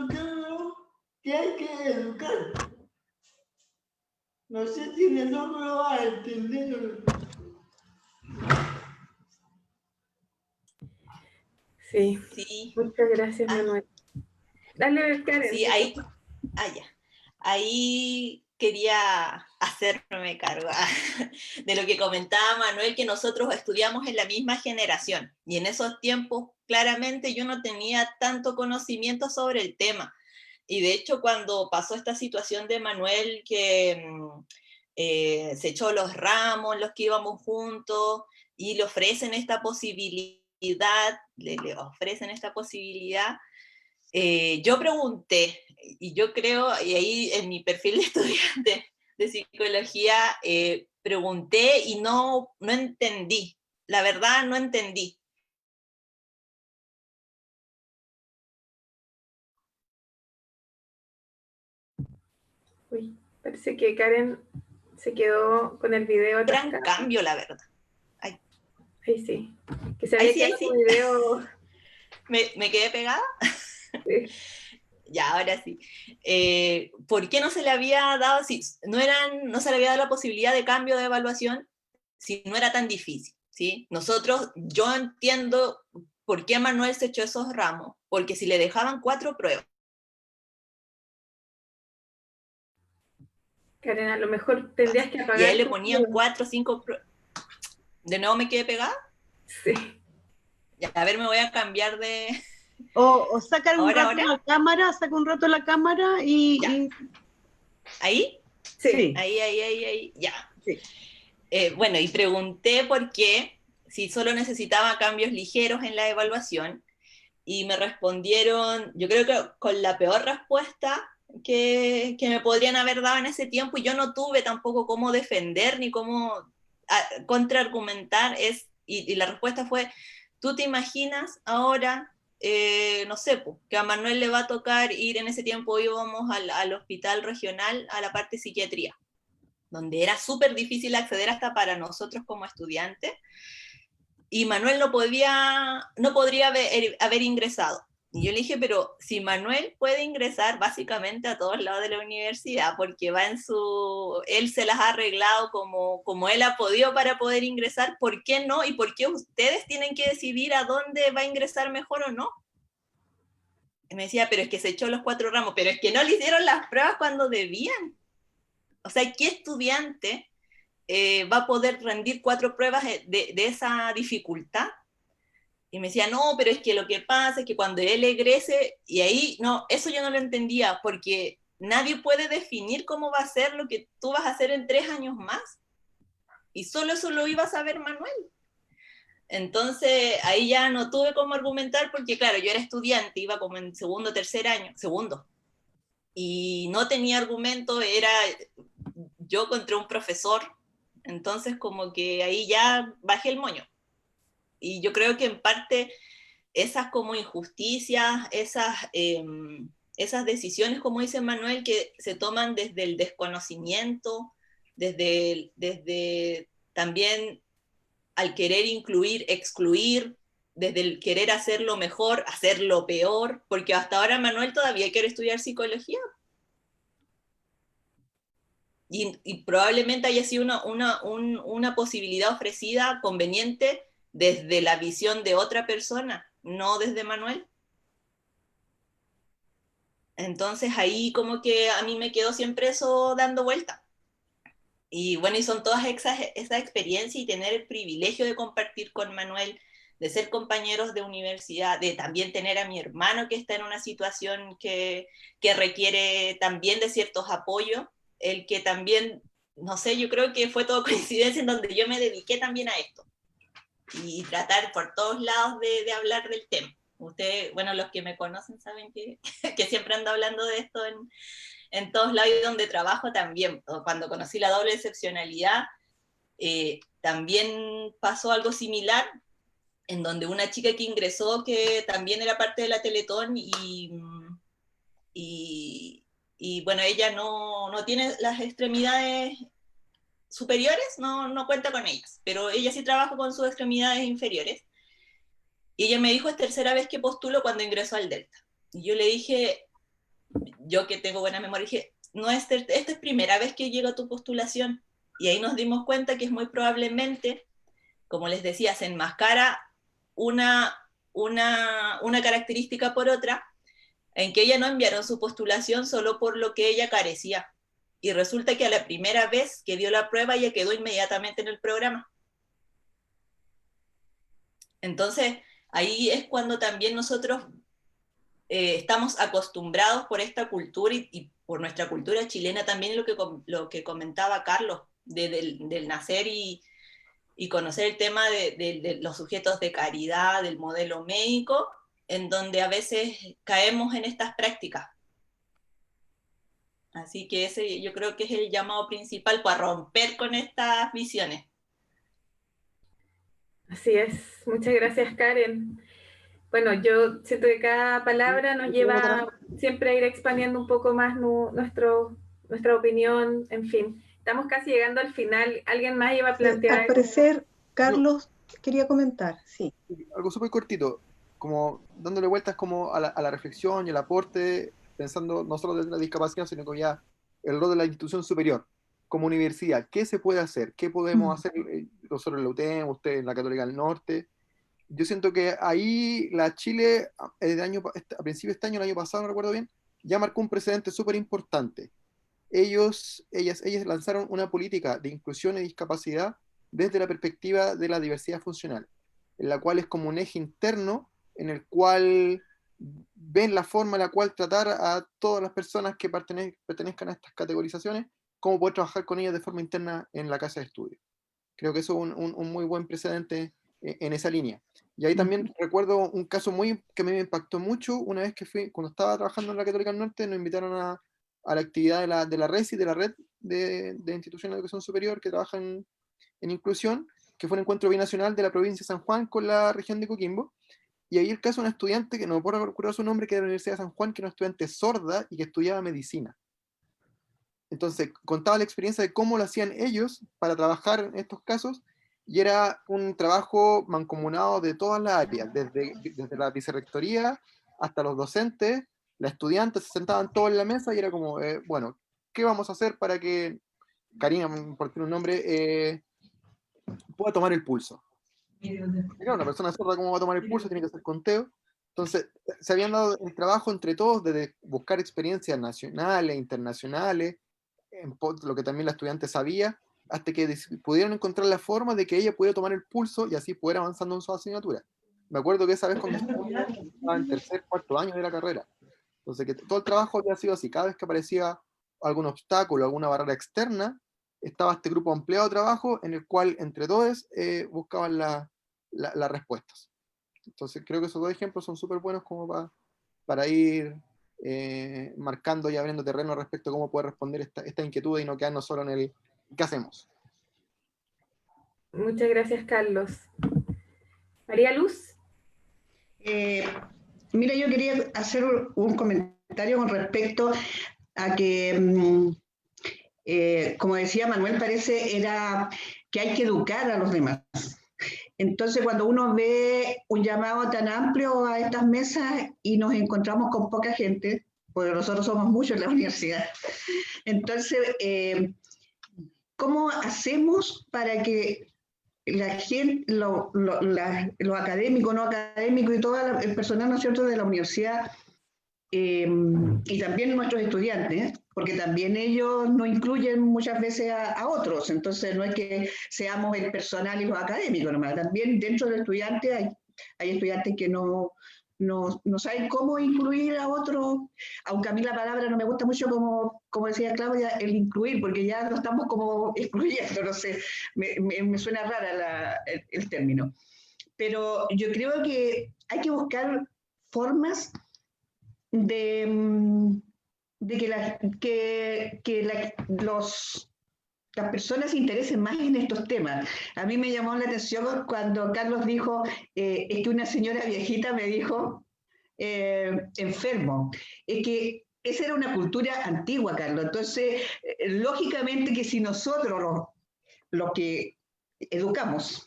creo que hay que educar. No sé si me logro a entender. Sí, Sí. muchas gracias, Manuel. Dale, Karen. Sí, ahí quería hacerme cargo de lo que comentaba Manuel, que nosotros estudiamos en la misma generación, y en esos tiempos claramente yo no tenía tanto conocimiento sobre el tema, y de hecho cuando pasó esta situación de Manuel que se echó los ramos, los que íbamos juntos, y le ofrecen esta posibilidad, le ofrecen esta posibilidad, yo pregunté, y yo creo, y ahí en mi perfil de estudiante de psicología, pregunté y no entendí, la verdad no entendí. Uy, parece que Karen se quedó con el video Gran atascado. cambio, la verdad. Ahí sí, que se había quedado el video. ¿Me quedé pegada? Sí. Ya, ahora sí. ¿Por qué no se le había dado, si no se le había dado la posibilidad de cambio de evaluación, si no era tan difícil? ¿Sí? Yo entiendo por qué Manuel se echó esos ramos, porque si le dejaban 4 pruebas. Karen, a lo mejor tendrías que apagar. Y a él le ponían 4 o 5 pruebas. ¿De nuevo me quedé pegada? Sí. Ya, a ver, me voy a cambiar de... O saca un rato ¿Ahora? la cámara, saca un rato la cámara y... ¿Ahí? Sí. Ahí, ya. Sí. Bueno, y pregunté por qué, si solo necesitaba cambios ligeros en la evaluación, y me respondieron, yo creo que con la peor respuesta que me podrían haber dado en ese tiempo, y yo no tuve tampoco cómo defender ni cómo contraargumentar, y la respuesta fue, ¿tú te imaginas ahora, no sé, que a Manuel le va a tocar ir, en ese tiempo íbamos al hospital regional, a la parte de psiquiatría, donde era súper difícil acceder hasta para nosotros como estudiantes, y Manuel no podría haber ingresado. Y yo le dije, pero si Manuel puede ingresar básicamente a todos lados de la universidad, porque él se las ha arreglado como él ha podido para poder ingresar, ¿por qué no? ¿Y por qué ustedes tienen que decidir a dónde va a ingresar mejor o no? Y me decía, pero es que se echó los 4 ramos, pero es que no le hicieron las pruebas cuando debían. O sea, ¿qué estudiante va a poder rendir 4 pruebas de esa dificultad? Y me decía, no, pero es que lo que pasa es que cuando él egrese, y ahí, no, eso yo no lo entendía, porque nadie puede definir cómo va a ser lo que tú vas a hacer en 3 años más. Y solo eso lo iba a saber Manuel. Entonces, ahí ya no tuve cómo argumentar, porque claro, yo era estudiante, iba como en segundo, tercer año, y no tenía argumento, era yo contra un profesor, entonces como que ahí ya bajé el moño. Y yo creo que en parte esas como injusticias, esas decisiones, como dice Manuel, que se toman desde el desconocimiento, desde también al querer incluir, excluir, desde el querer hacerlo mejor, hacerlo peor, porque hasta ahora Manuel todavía quiere estudiar psicología. Y probablemente haya sido una posibilidad ofrecida conveniente desde la visión de otra persona, no desde Manuel. Entonces ahí como que a mí me quedó siempre eso dando vuelta. Y bueno, y son todas esa experiencia y tener el privilegio de compartir con Manuel, de ser compañeros de universidad, de también tener a mi hermano que está en una situación que requiere también de ciertos apoyos, el que también, no sé, yo creo que fue todo coincidencia en donde yo me dediqué también a esto. Y tratar por todos lados de hablar del tema. Ustedes, bueno, los que me conocen saben que siempre ando hablando de esto en todos lados y donde trabajo también. Cuando conocí la doble excepcionalidad, también pasó algo similar, en donde una chica que ingresó, que también era parte de la Teletón, y bueno, ella no tiene las extremidades superiores, no cuenta con ellas, pero ella sí trabaja con sus extremidades inferiores. Y ella me dijo, es tercera vez que postulo cuando ingreso al Delta. Y yo le dije, yo que tengo buena memoria, dije, no, esta es primera vez que llego a tu postulación. Y ahí nos dimos cuenta que es muy probablemente, como les decía, se enmascara una característica por otra, en que ella no enviaron su postulación solo por lo que ella carecía. Y resulta que a la primera vez que dio la prueba, ella quedó inmediatamente en el programa. Entonces, ahí es cuando también nosotros estamos acostumbrados por esta cultura y por nuestra cultura chilena también, lo que comentaba Carlos, del nacer y conocer el tema de los sujetos de caridad, del modelo médico, en donde a veces caemos en estas prácticas. Así que ese yo creo que es el llamado principal para romper con estas visiones. Así es. Muchas gracias, Karen. Bueno, yo siento que cada palabra nos lleva siempre a ir expandiendo un poco más nuestra opinión, en fin. Estamos casi llegando al final. ¿Alguien más iba a plantear? Al parecer, Carlos quería comentar, sí. Algo súper cortito, como dándole vueltas como a la reflexión y el aporte, pensando no solo desde la discapacidad, sino que ya el rol de la institución superior, como universidad. ¿Qué se puede hacer? ¿Qué podemos hacer nosotros en la UTEM, usted en la Católica del Norte? Yo siento que ahí la Chile, a principios de este año, el año pasado, no recuerdo bien, ya marcó un precedente súper importante. Ellas lanzaron una política de inclusión y discapacidad desde la perspectiva de la diversidad funcional, en la cual es como un eje interno en el cual ven la forma en la cual tratar a todas las personas que pertenezcan a estas categorizaciones, cómo poder trabajar con ellas de forma interna en la casa de estudio. Creo que eso es un muy buen precedente en esa línea. Y ahí también recuerdo un caso que a mí me impactó mucho, una vez que cuando estaba trabajando en la Católica del Norte, nos invitaron a la actividad de la RESI, de la Red de Instituciones de Educación Superior que trabajan en inclusión, que fue un encuentro binacional de la provincia de San Juan con la región de Coquimbo. Y ahí el caso de una estudiante, que no me puedo recordar su nombre, que era de la Universidad de San Juan, que era una estudiante sorda y que estudiaba medicina. Entonces, contaba la experiencia de cómo lo hacían ellos para trabajar en estos casos, y era un trabajo mancomunado de todas las áreas, desde la vicerrectoría hasta los docentes, la estudiante, se sentaban todos en la mesa y era como, bueno, ¿qué vamos a hacer para que Karina, por tener un nombre, pueda tomar el pulso? Claro, una persona sorda, ¿cómo va a tomar el pulso? Tiene que hacer conteo. Entonces, se habían dado el trabajo entre todos de buscar experiencias nacionales, internacionales, lo que también la estudiante sabía, hasta que pudieron encontrar la forma de que ella pudiera tomar el pulso y así poder avanzando en su asignatura. Me acuerdo que esa vez cuando estaba en tercer, cuarto año de la carrera. Entonces, que todo el trabajo había sido así. Cada vez que aparecía algún obstáculo, alguna barrera externa, estaba este grupo ampliado de trabajo en el cual entre todos buscaban las respuestas. Entonces, creo que esos dos ejemplos son súper buenos como para ir marcando y abriendo terreno respecto a cómo poder responder esta inquietud y no quedarnos solo en el ¿qué hacemos? Muchas gracias, Carlos. María Luz. Mira, yo quería hacer un comentario con respecto a que, como decía Manuel, era que hay que educar a los demás. Entonces, cuando uno ve un llamado tan amplio a estas mesas y nos encontramos con poca gente, porque nosotros somos muchos en la universidad, entonces, ¿cómo hacemos para que la gente, los académicos, no académicos y todo el personal, ¿no es cierto?, de la universidad, y también nuestros estudiantes, porque también ellos nos incluyen muchas veces a otros, entonces no es que seamos el personal y los académicos nomás, también dentro del estudiante hay estudiantes que no saben cómo incluir a otros, aunque a mí la palabra no me gusta mucho, como decía Claudia, el incluir, porque ya lo estamos como excluyendo, no sé, me suena rara el término. Pero yo creo que hay que buscar formas de que las personas se interesen más en estos temas. A mí me llamó la atención cuando Carlos dijo, es que una señora viejita me dijo, enfermo. Es que esa era una cultura antigua, Carlos. Entonces, lógicamente que si nosotros, los que educamos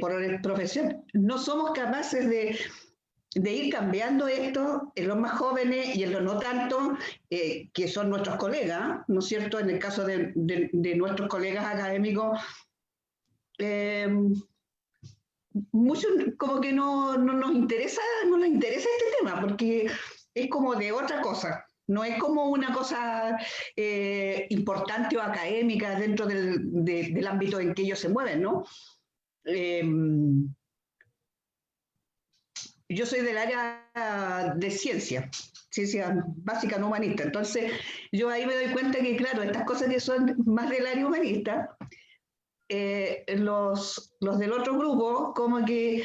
por profesión, no somos capaces de ir cambiando esto en los más jóvenes y en los no tanto, que son nuestros colegas, ¿no es cierto? En el caso de nuestros colegas académicos, muchos como que no les interesa este tema, porque es como de otra cosa. No es como una cosa importante o académica dentro del ámbito en que ellos se mueven, ¿no? Yo soy del área de ciencia básica no humanista, entonces yo ahí me doy cuenta que, claro, estas cosas que son más del área humanista, los del otro grupo como que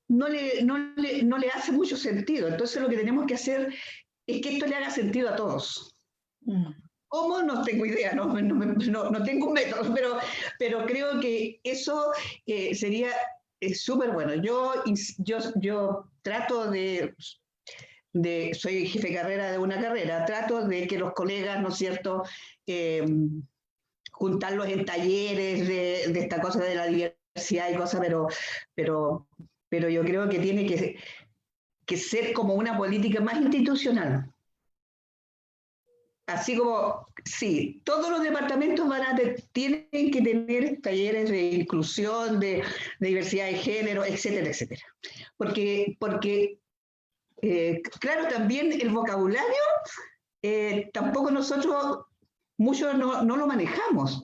no le hace mucho sentido. Entonces lo que tenemos que hacer es que esto le haga sentido a todos. ¿Cómo? No tengo idea, no tengo un método, pero creo que eso sería súper bueno. Yo trato soy jefe de carrera de una carrera, trato de que los colegas, ¿no es cierto?, juntarlos en talleres de esta cosa de la diversidad y cosas, pero yo creo que tiene que ser como una política más institucional. Así como, sí, todos los departamentos tienen que tener talleres de inclusión, de diversidad de género, etcétera, etcétera. Porque claro, también el vocabulario, tampoco nosotros, muchos no lo manejamos.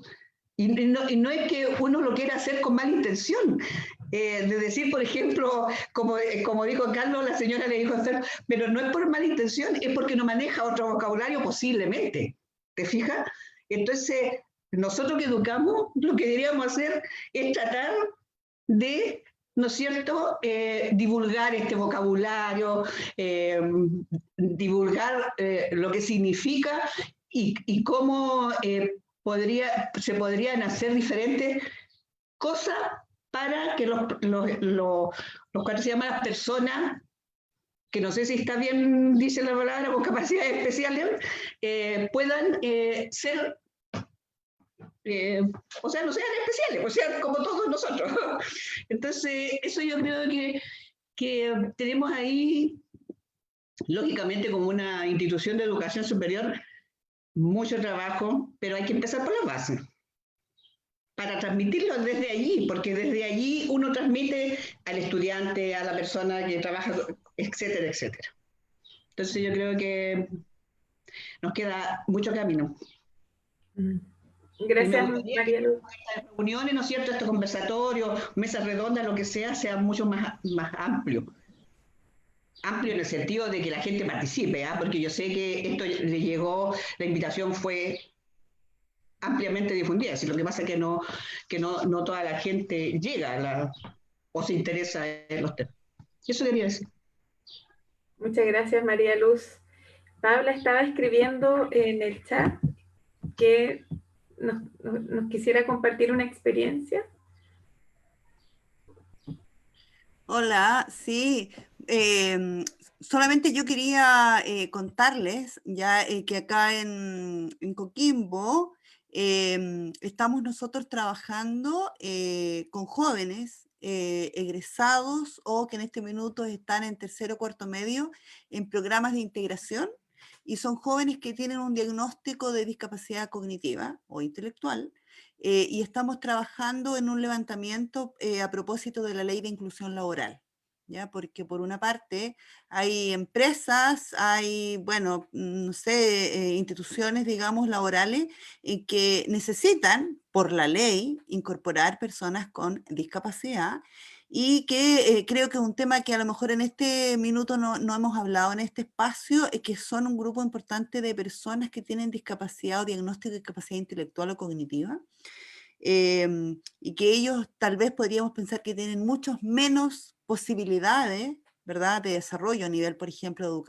Y no es que uno lo quiera hacer con mala intención. De decir, por ejemplo, como dijo Carlos, la señora le dijo a Fer, pero no es por mala intención, es porque no maneja otro vocabulario posiblemente. ¿Te fijas? Entonces, nosotros que educamos, lo que deberíamos hacer es tratar de, ¿no es cierto?, divulgar este vocabulario, divulgar lo que significa y cómo se podrían hacer diferentes cosas para que los cuales se llaman las personas, que no sé si está bien, dice la palabra, con capacidades especiales, puedan ser, o sea, no sean especiales, o sea, como todos nosotros. Entonces, eso yo creo que tenemos ahí, lógicamente, como una institución de educación superior, mucho trabajo, pero hay que empezar por la base, para transmitirlo desde allí, porque desde allí uno transmite al estudiante, a la persona que trabaja, etcétera, etcétera. Entonces yo creo que nos queda mucho camino. Gracias, María Luz. Las reuniones, ¿no es cierto?, estos conversatorios, mesas redondas, lo que sea mucho más amplio. Amplio en el sentido de que la gente participe, porque yo sé que esto le llegó, la invitación fue ampliamente difundida, si lo que pasa es que no toda la gente llega o se interesa en los temas. Eso quería decir. Muchas gracias, María Luz. Paula estaba escribiendo en el chat que nos quisiera compartir una experiencia. Hola, sí. Solamente yo quería contarles ya que acá en Coquimbo estamos nosotros trabajando con jóvenes egresados o que en este minuto están en tercero o cuarto medio en programas de integración, y son jóvenes que tienen un diagnóstico de discapacidad cognitiva o intelectual, y estamos trabajando en un levantamiento a propósito de la ley de inclusión laboral. ¿Ya? Porque por una parte hay empresas, hay, bueno, no sé, instituciones, digamos, laborales que necesitan, por la ley, incorporar personas con discapacidad, y que creo que es un tema que a lo mejor en este minuto no hemos hablado en este espacio, que son un grupo importante de personas que tienen discapacidad o diagnóstico de discapacidad intelectual o cognitiva. Y que ellos tal vez podríamos pensar que tienen muchas menos posibilidades, ¿verdad?, de desarrollo a nivel, por ejemplo, educativo.